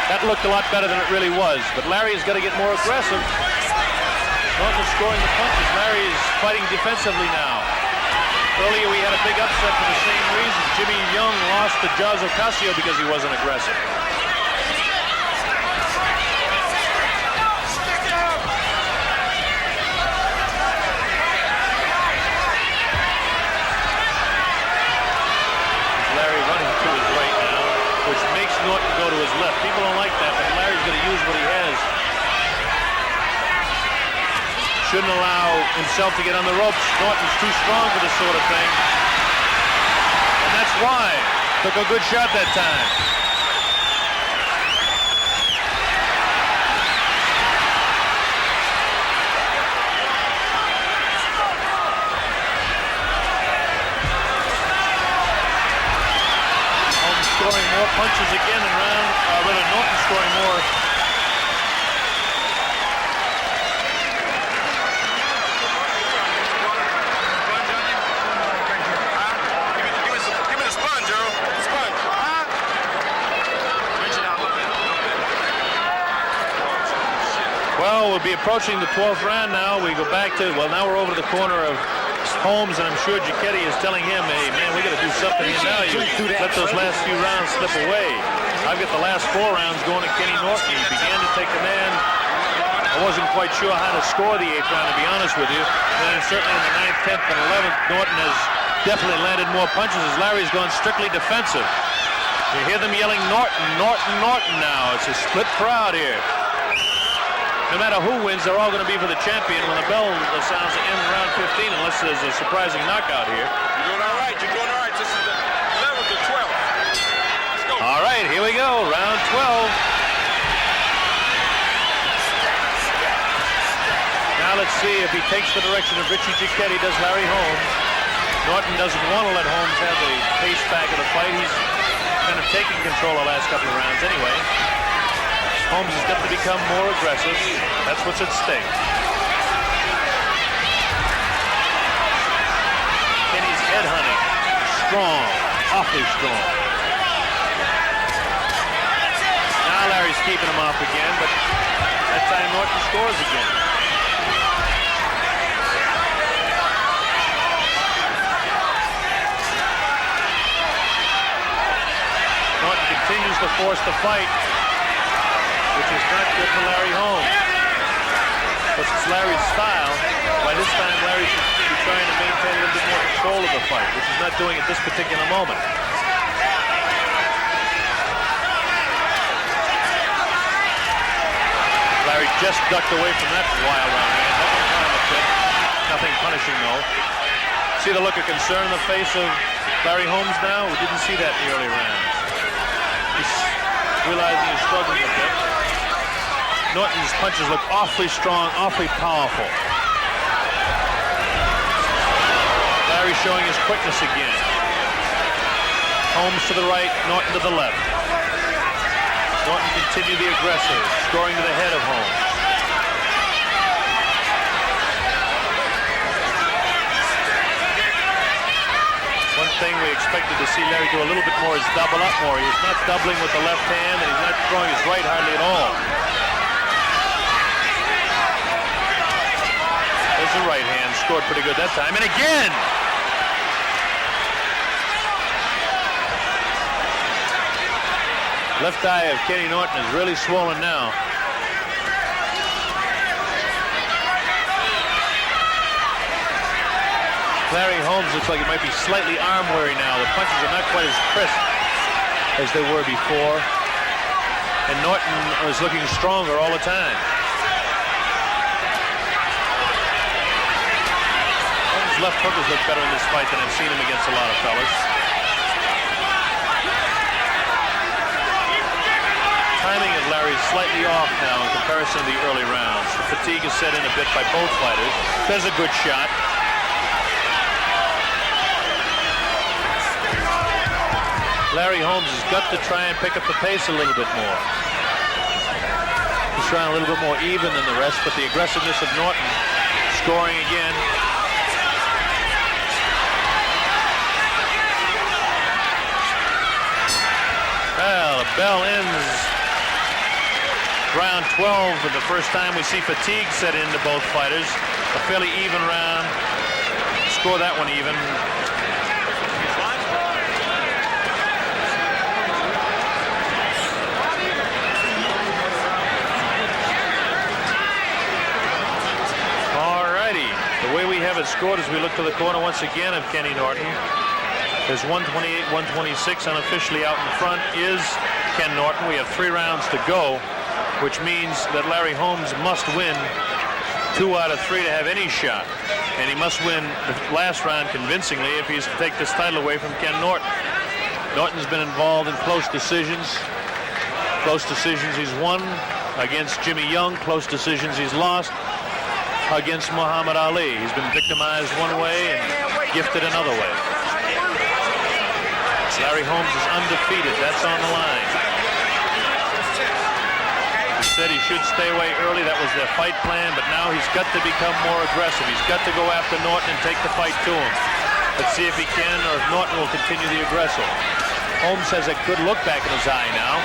Speaker 2: That looked a lot better than it really was, but Larry has got to get more aggressive. Norton is scoring the punches. Larry is fighting defensively now. Earlier, we had a big upset for the same reason. Jimmy Young lost to Jaws Ocasio because he wasn't aggressive. Norton go to his left. People don't like that, but Larry's going to use what he has. Shouldn't allow himself to get on the ropes. Norton's too strong for this sort of thing. And that's why. Took a good shot that time. Scoring more punches again in round, rather Norton scoring more.
Speaker 5: Give me the sponge, Earl. Sponge. Stretch it out a little bit.
Speaker 2: Well, we'll be approaching the 12th round now. We go back to, well, now we're over to the corner of Holmes, and I'm sure Giacchetti is telling him, hey, man, we got to do something here now. You let those last few rounds slip away. I've got the last 4 rounds going to Kenny Norton. He began to take command. I wasn't quite sure how to score the 8th round, to be honest with you. And certainly in the 9th, 10th, and 11th, Norton has definitely landed more punches as Larry's gone strictly defensive. You hear them yelling Norton, Norton, Norton now. It's a split crowd here. No matter who wins, they're all going to be for the champion when the bell sounds to end round 15, unless there's a surprising knockout here.
Speaker 5: You're doing all right. You're doing all right. This is the 11th to 12th. Let's go.
Speaker 2: All right, here we go. Round 12. Now let's see if he takes the direction of Richie Giacchetti, does Larry Holmes. Norton doesn't want to let Holmes have the pace back of the fight. He's kind of taking control the last couple of rounds anyway. Holmes has got to become more aggressive. That's what's at stake. Kenny's head hunting. Strong. Awfully strong. Now Larry's keeping him off again, but that time Norton scores again. Norton continues to force the fight, which is not good for Larry Holmes. But it's Larry's style. By this time, Larry should be trying to maintain a little bit more control of the fight, which he's not doing at this particular moment. Larry just ducked away from that wild round hand. That one caught him a bit. Nothing punishing, though. See the look of concern in the face of Larry Holmes now? We didn't see that in the early rounds. He's realizing he's struggling a bit. Norton's punches look awfully strong, awfully powerful. Larry showing his quickness again. Holmes to the right, Norton to the left. Norton continued the aggressive, scoring to the head of Holmes. One thing we expected to see Larry do a little bit more is double up more. He's not doubling with the left hand, and he's not throwing his right hardly at all. There's the right hand, scored pretty good that time, and again! Left eye of Kenny Norton is really swollen now. Larry Holmes looks like he might be slightly arm-weary now. The punches are not quite as crisp as they were before. And Norton is looking stronger all the time. Holmes' left hookers look better in this fight than I've seen him against a lot of fellas. timing of Larry's slightly off now in comparison to the early rounds. The fatigue is set in a bit by both fighters. There's a good shot. Larry Holmes has got to try and pick up the pace a little bit more. He's trying a little bit more even than the rest, but the aggressiveness of Norton scoring again. Well, the bell ends round 12 for the first time we see fatigue set into both fighters. A fairly even round. Score that one even. The way we have it scored as we look to the corner once again of Kenny Norton. There's 128, 126. Unofficially out in front is Ken Norton. We have 3 rounds to go, which means that Larry Holmes must win 2 out of 3 to have any shot. And he must win the last round convincingly if he's to take this title away from Ken Norton. Norton's been involved in close decisions. Close decisions he's won against Jimmy Young. Close decisions he's lost against Muhammad Ali. He's been victimized one way and gifted another way. Larry Holmes is undefeated. That's on the line. He said he should stay away early. That was their fight plan, but now he's got to become more aggressive. He's got to go after Norton and take the fight to him. Let's see if he can or if Norton will continue the aggressive. Holmes has a good look back in his eye now.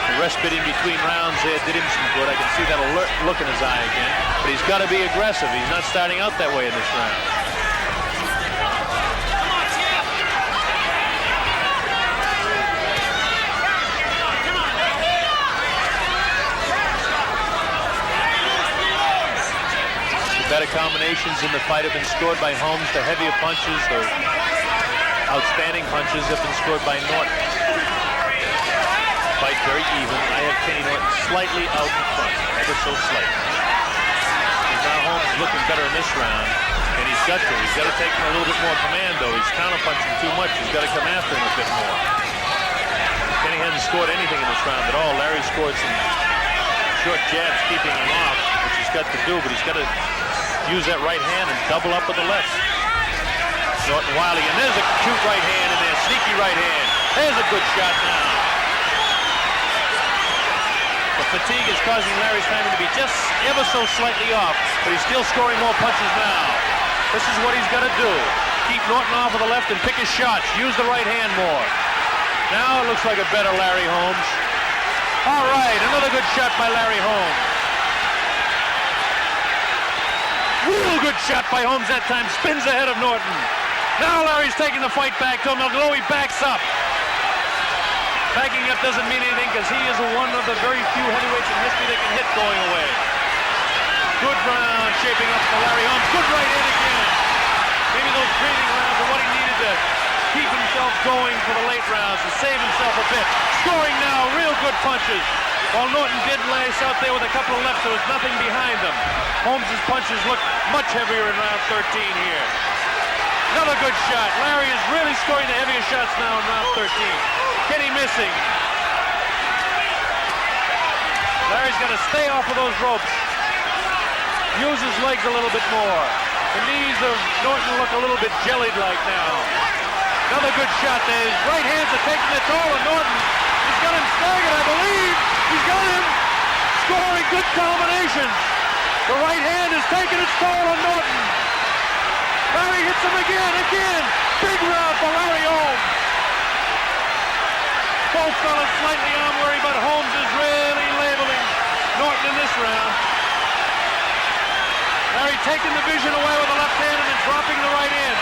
Speaker 2: The respite in between rounds there did him some good. I can see that alert look in his eye again. But he's got to be aggressive. He's not starting out that way in this round. The better combinations in the fight have been scored by Holmes. The heavier punches, the outstanding punches have been scored by Norton. Fight very even. I have Kenny Norton slightly out in front, ever so slightly. Now Holmes is looking better in this round, and he's got to. He's got to take a little bit more command, though. He's counterpunching too much. He's got to come after him a bit more. Kenny hasn't scored anything in this round at all. Larry scored some short jabs, keeping him off, which he's got to do, but he's got to use that right hand and double up with the left. Norton wild again. There's a cute right hand in there, sneaky right hand. There's a good shot now. The fatigue is causing Larry's timing to be just ever so slightly off, but he's still scoring more punches now. This is what he's got to do. Keep Norton off of the left and pick his shots. Use the right hand more. Now it looks like a better Larry Holmes. All right, another good shot by Larry Holmes. Real good shot by Holmes that time. Spins ahead of Norton. Now Larry's taking the fight back to him, although he backs up. Backing up doesn't mean anything because he is one of the very few heavyweights in history that can hit going away. Good round shaping up for Larry Holmes. Good right hand again. Maybe those breathing rounds are what he needed to keep himself going for the late rounds, to save himself a bit. Scoring now, real good punches. While Norton did lace out there with a couple of lefts, there was nothing behind them. Holmes' punches look much heavier in round 13 here. Another good shot. Larry is really scoring the heaviest shots now in round 13. Kenny missing. Larry's got to stay off of those ropes. Use his legs a little bit more. The knees of Norton look a little bit jellied-like now. Another good shot there. His right hands are taking the toll of Norton. He's got him staggered, I believe. He's got him scoring good combinations. The right hand is taking its toll on Norton. Larry hits him again. Big round for Larry Holmes. Both fellas slightly on worry, but Holmes is really labeling Norton in this round. Larry taking the vision away with the left hand and then dropping the right hand.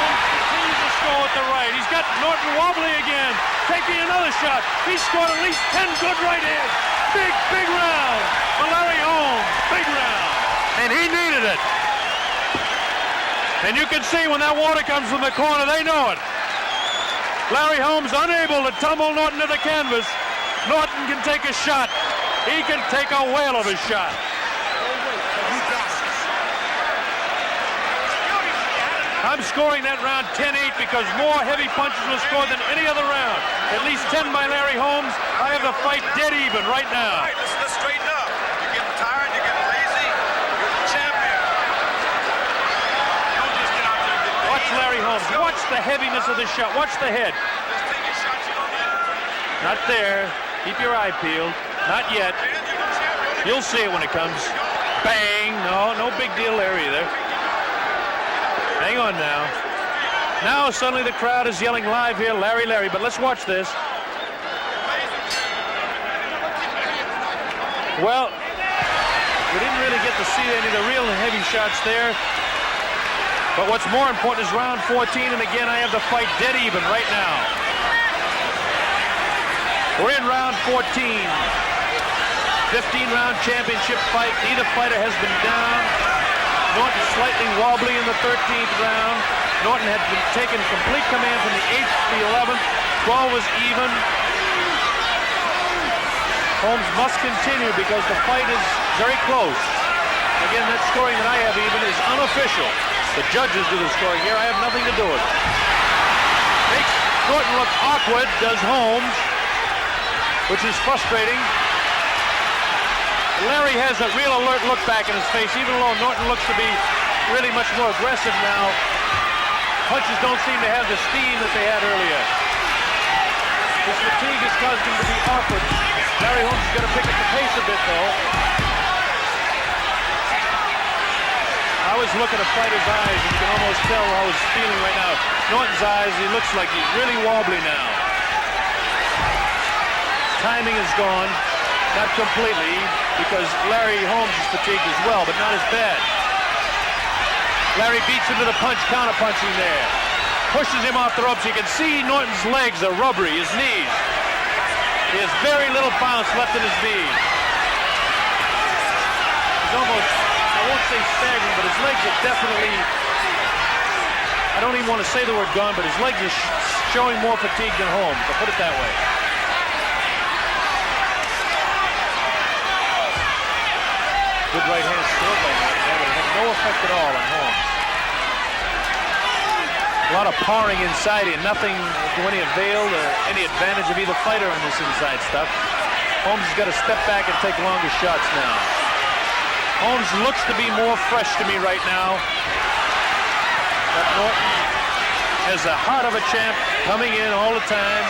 Speaker 2: Holmes continues to score with the right. He's got Norton wobbly again, taking another shot. He scored at least 10 good right hands. Big round for Larry Holmes. Big round. And he needed it. And you can see when that water comes from the corner, they know it. Larry Holmes unable to tumble Norton to the canvas. Norton can take a shot. He can take a whale of a shot. I'm scoring that round 10-8 because more heavy punches were scored than any other round. At least 10 by Larry Holmes. I have the fight dead even right now.
Speaker 5: All right, let's straighten up. You're getting tired, you're getting lazy. You're the champion. Don't just get out there and get lazy.
Speaker 2: Watch Larry Holmes. Watch the heaviness of the shot. Watch the head.
Speaker 5: Just take your shots you don't need.
Speaker 2: Not there. Keep your eye peeled. Not yet.
Speaker 5: Man, you're the champion.
Speaker 2: You'll see it when it comes. Bang! No big deal there either. Hang on now. Now suddenly the crowd is yelling live here, Larry, Larry. But let's watch this. Well, we didn't really get to see any of the real heavy shots there. But what's more important is round 14, and again, I have the fight dead even right now. We're in round 14. 15-round championship fight. Neither fighter has been down. Norton slightly wobbly in the 13th round. Norton had been taken complete command from the 8th to the 11th. 12 was even. Holmes must continue because the fight is very close. Again, that scoring that I have even is unofficial. The judges do the scoring here. I have nothing to do with it. Makes Norton look awkward, does Holmes, which is frustrating. Larry has a real alert look back in his face, even though Norton looks to be really much more aggressive now. Punches don't seem to have the steam that they had earlier. His fatigue has caused him to be awkward. Larry Holmes is going to pick up the pace a bit, though. I always look at a fighter's eyes, and you can almost tell how he's feeling right now. Norton's eyes, he looks like he's really wobbly now. Timing is gone. Not completely, because Larry Holmes is fatigued as well, but not as bad. Larry beats him to the punch, counter-punching there. Pushes him off the ropes. You can see Norton's legs are rubbery, his knees. He has very little bounce left in his knees. He's almost, I won't say staggering, but his legs are definitely, I don't even want to say the word gone, but his legs are showing more fatigue than Holmes. I'll put it that way. Good right hand scored by Norton, but it had no effect at all on Holmes. A lot of powering inside and nothing to any avail or any advantage of either fighter on this inside stuff. Holmes has got to step back and take longer shots now. Holmes looks to be more fresh to me right now. But Norton has the heart of a champ coming in all the time.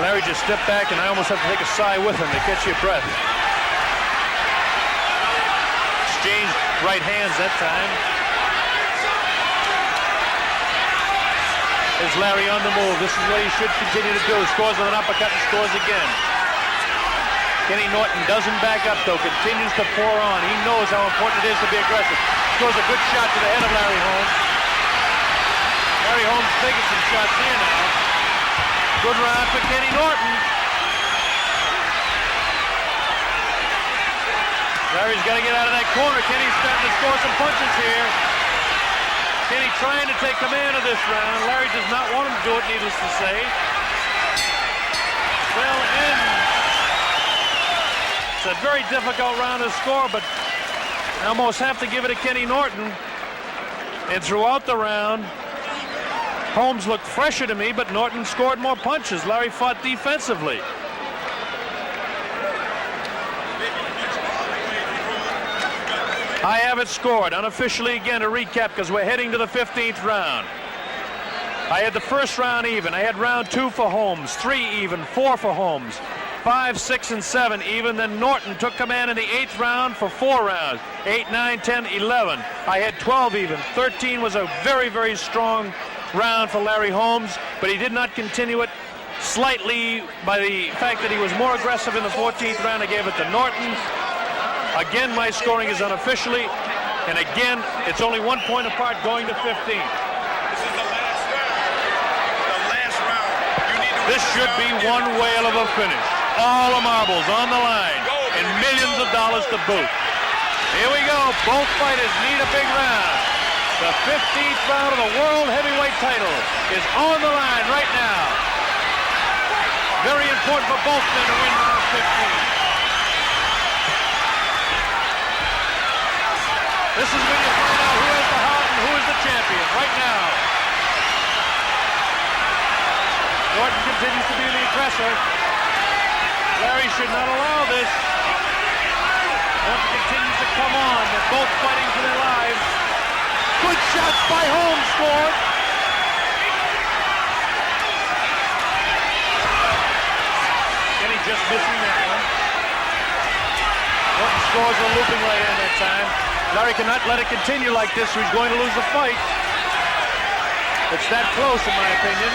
Speaker 2: Larry just stepped back and I almost have to take a sigh with him to catch your breath. Exchanged right hands that time. There's Larry on the move. This is what he should continue to do. Scores with an uppercut and scores again. Kenny Norton doesn't back up though, continues to pour on. He knows how important it is to be aggressive. Scores a good shot to the head of Larry Holmes. Larry Holmes taking some shots here now. Good round for Kenny Norton. Larry's got to get out of that corner. Kenny's starting to score some punches here. Kenny trying to take command of this round. Larry does not want him to do it, needless to say. Well, and it's a very difficult round to score, but I almost have to give it to Kenny Norton. And throughout the round, Holmes looked fresher to me, but Norton scored more punches. Larry fought defensively. I have it scored unofficially again to recap because we're heading to the 15th round. I had the first round even. I had round 2 for Holmes, 3 even, 4 for Holmes, 5, 6, and 7 even. Then Norton took command in the 8th round for 4 rounds, 8, 9, 10, 11. I had 12 even. 13 was a very, very strong round for Larry Holmes, but he did not continue it. Slightly by the fact that he was more aggressive in the 14th round, I gave it to Norton. Again, my scoring is unofficially, and again, it's only 1 point apart going to 15.
Speaker 5: This is the last round. The last round. You need to
Speaker 2: This should be one whale of a finish. All the marbles on the line, and millions of dollars to boot. Here we go. Both fighters need a big round. The 15th round of the World Heavyweight title is on the line right now. Very important for both men to win round 15. This is when you find out who has the champion right now. Norton continues to be the aggressor. Larry should not allow this. Norton continues to come on. They're both fighting for their lives. Good shots by Holmes scored. Kenny just missing that one. Norton scores a looping leg in that time. Larry cannot let it continue like this or he's going to lose the fight. It's that close in my opinion.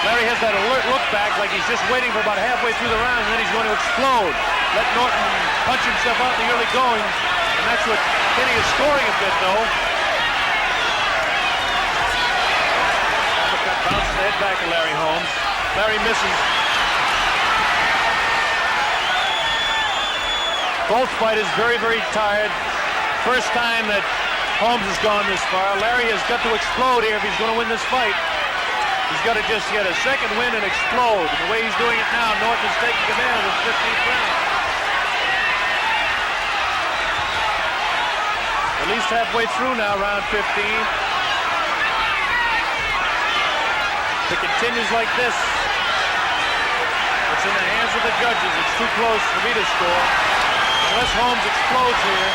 Speaker 2: Larry has that alert look back like he's just waiting for about halfway through the round and then he's going to explode. Let Norton punch himself out in the early going. And that's what Kenny is scoring a bit though. Bounces the head back to Larry Holmes. Larry misses. Both fighters very, very tired. First time that Holmes has gone this far. Larry has got to explode here if he's going to win this fight. He's got to just get a second win and explode. The way he's doing it now, Norton is taking command of his 15th round. At least halfway through now, round 15. If it continues like this, it's in the hands of the judges. It's too close for me to score. Unless Holmes explodes here.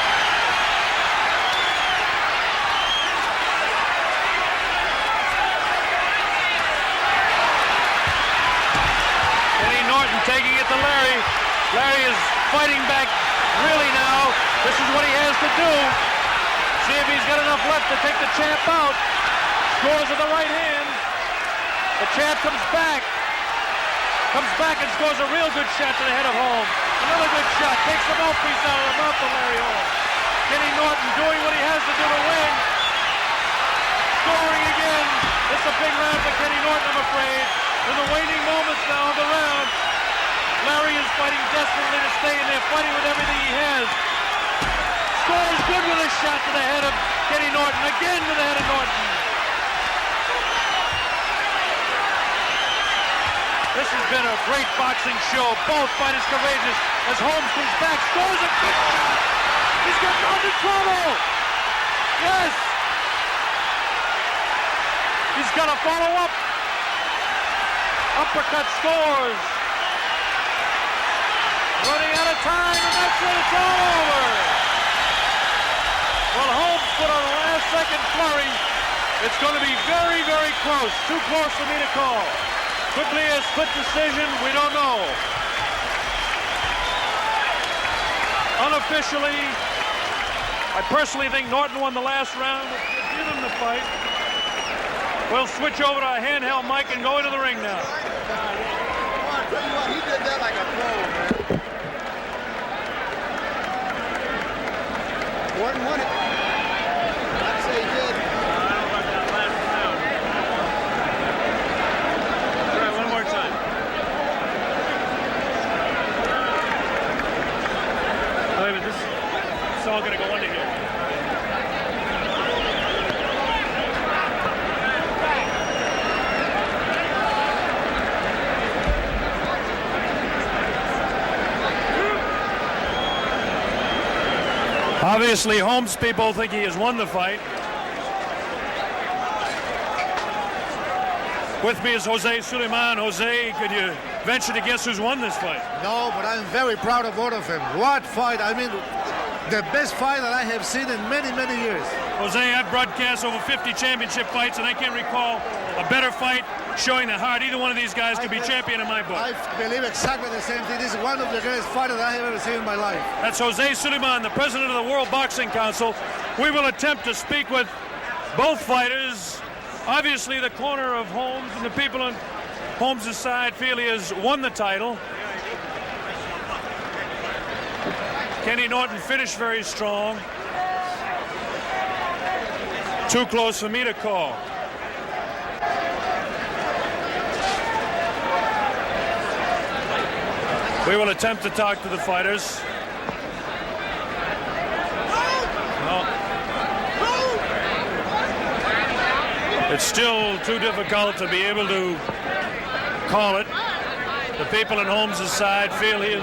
Speaker 2: Taking it to Larry. Larry is fighting back really now. This is what he has to do. See if he's got enough left to take the champ out. Scores with the right hand. The champ comes back. Comes back and scores a real good shot to the head of Holmes. Another good shot. Takes the mouthpiece out of the mouth of Larry Holmes. Kenny Norton doing what he has to do to win. Scoring again. It's a big round for Kenny Norton, I'm afraid. In the waning moments now of the round, Larry is fighting desperately to stay in there, fighting with everything he has. Scores good with a shot to the head of Kenny Norton, again to the head of Norton. This has been a great boxing show. Both fighters courageous as Holmes comes back, scores a good shot. He's got Norton in trouble. Yes. He's got to follow up. Uppercut scores. Running out of time, and that's it. It's all over. Well, Holmes put on a last-second flurry. It's going to be very, very close. Too close for me to call. Could be a split decision. We don't know. Unofficially, I personally think Norton won the last round, which would give him the fight. We'll switch over to a handheld mic and go into the ring now.
Speaker 5: I'll tell you what, he did that like a pro, man. Norton won it. I'd say he did. I don't know about that last round. Try it one more time. Wait a minute, this is all going to go under here.
Speaker 2: Obviously, Holmes people think he has won the fight. With me is Jose Suleiman. Jose, could you venture to guess who's won this fight?
Speaker 6: No, but I'm very proud of both of them. What fight? I mean, the best fight that I have seen in many, many years.
Speaker 2: Jose, I've broadcast over 50 championship fights, and I can't recall a better fight showing the heart. Either one of these guys could be champion in my book.
Speaker 6: I believe exactly the same thing. This is one of the greatest fighters I have ever seen in my life.
Speaker 2: That's Jose Suleiman, the president of the World Boxing Council. We will attempt to speak with both fighters. Obviously, the corner of Holmes and the people on Holmes' side feel he has won the title. Kenny Norton finished very strong. Too close for me to call. We will attempt to talk to the fighters. No. It's still too difficult to be able to call it. The people on Holmes' side feel he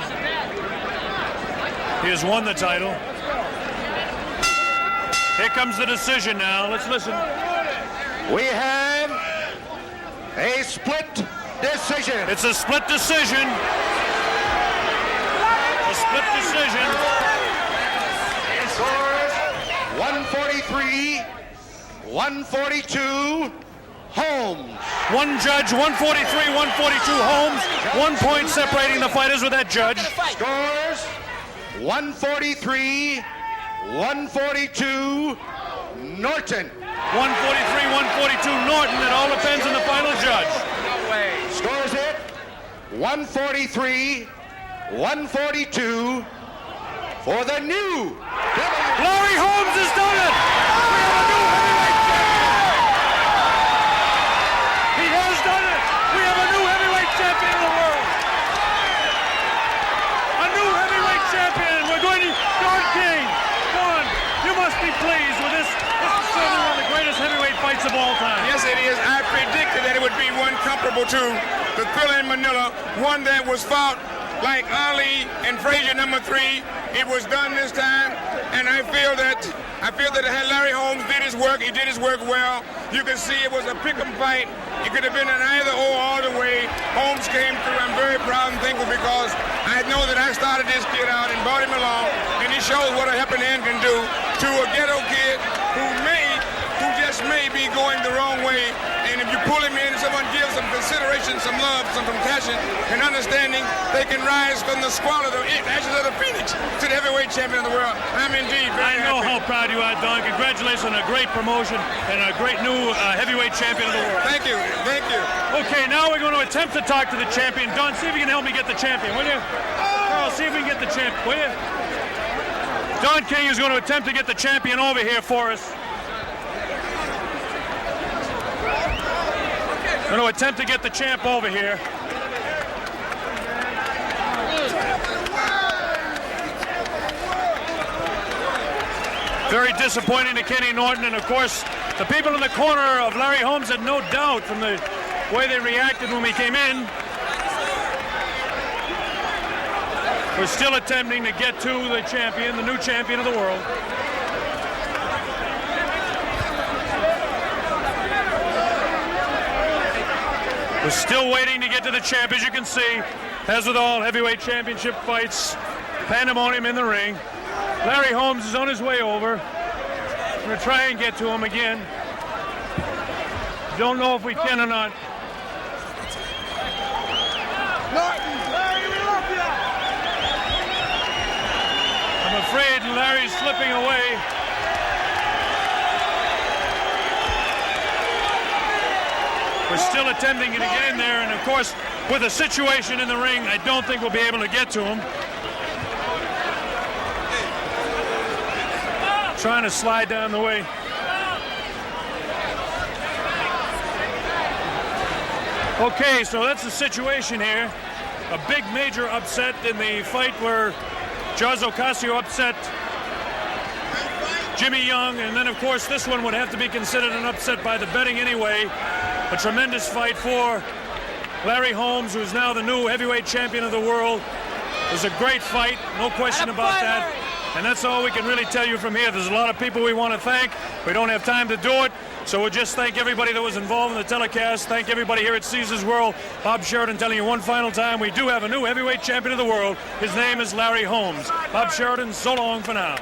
Speaker 2: has won the title. Here comes the decision now. Let's listen.
Speaker 1: We have a split decision.
Speaker 2: It's a split decision. A split decision.
Speaker 1: Scores 143, 142, Holmes.
Speaker 2: One judge, 143, 142, Holmes. 1 point separating the fighters with that judge.
Speaker 1: Scores 143, 142, Norton.
Speaker 2: 143, 142, Norton. It all depends on the final judge.
Speaker 1: Scores it 143, 142 for the new
Speaker 2: Larry Holmes has done it! We have a new heavyweight champion! He has done it! We have a new heavyweight champion of the world! A new heavyweight champion! We're going to Don King! Don, you must be pleased with this. This is certainly one of the greatest heavyweight fights of all time.
Speaker 5: Yes, it is. I predicted that it would be one comparable to the Thriller in Manila, one that was fought like Ali and Frazier #3. It was done this time, and I feel that Larry Holmes did his work. He did his work well. You can see it was a pick'em fight. It could have been an either or all the way. Holmes came through. I'm very proud and thankful because I know that I started this kid out and brought him along, and he shows what a helping hand can do to a ghetto kid who just may be going the wrong way. And if you pull him in, someone gives some consideration, some love, some compassion, and understanding, they can rise from the squalor, the ashes of the phoenix, to the heavyweight champion of the world. I'm indeed very
Speaker 2: I know
Speaker 5: happy.
Speaker 2: how proud you are, Don. Congratulations on a great promotion and a great new heavyweight champion of the world.
Speaker 5: Thank you. Thank you.
Speaker 2: Okay, now we're going to attempt to talk to the champion. Don, see if you can help me get the champion, will you? Carl, see if we can get the champion, will you? Don King is going to attempt to get the champion over here for us. Going to attempt to get the champ over here. Very disappointing to Kenny Norton, and of course, the people in the corner of Larry Holmes had no doubt from the way they reacted when we came in. We're still attempting to get to the champion, the new champion of the world. We're still waiting to get to the champ, as you can see. As with all heavyweight championship fights, pandemonium in the ring. Larry Holmes is on his way over. We're going to try and get to him again. Don't know if we can or not. I'm afraid Larry's slipping away. We're still attempting to get in there, and of course, with the situation in the ring, I don't think we'll be able to get to him. Trying to slide down the way. Okay, so that's the situation here. A big major upset in the fight where Jaz Ocasio upset Jimmy Young, and then of course this one would have to be considered an upset by the betting anyway. A tremendous fight for Larry Holmes, who is now the new heavyweight champion of the world. It was a great fight, no question about that. And that's all we can really tell you from here. There's a lot of people we want to thank. We don't have time to do it, so we'll just thank everybody that was involved in the telecast. Thank everybody here at Caesars World. Bob Sheridan telling you one final time, we do have a new heavyweight champion of the world. His name is Larry Holmes. Bob Sheridan, so long for now.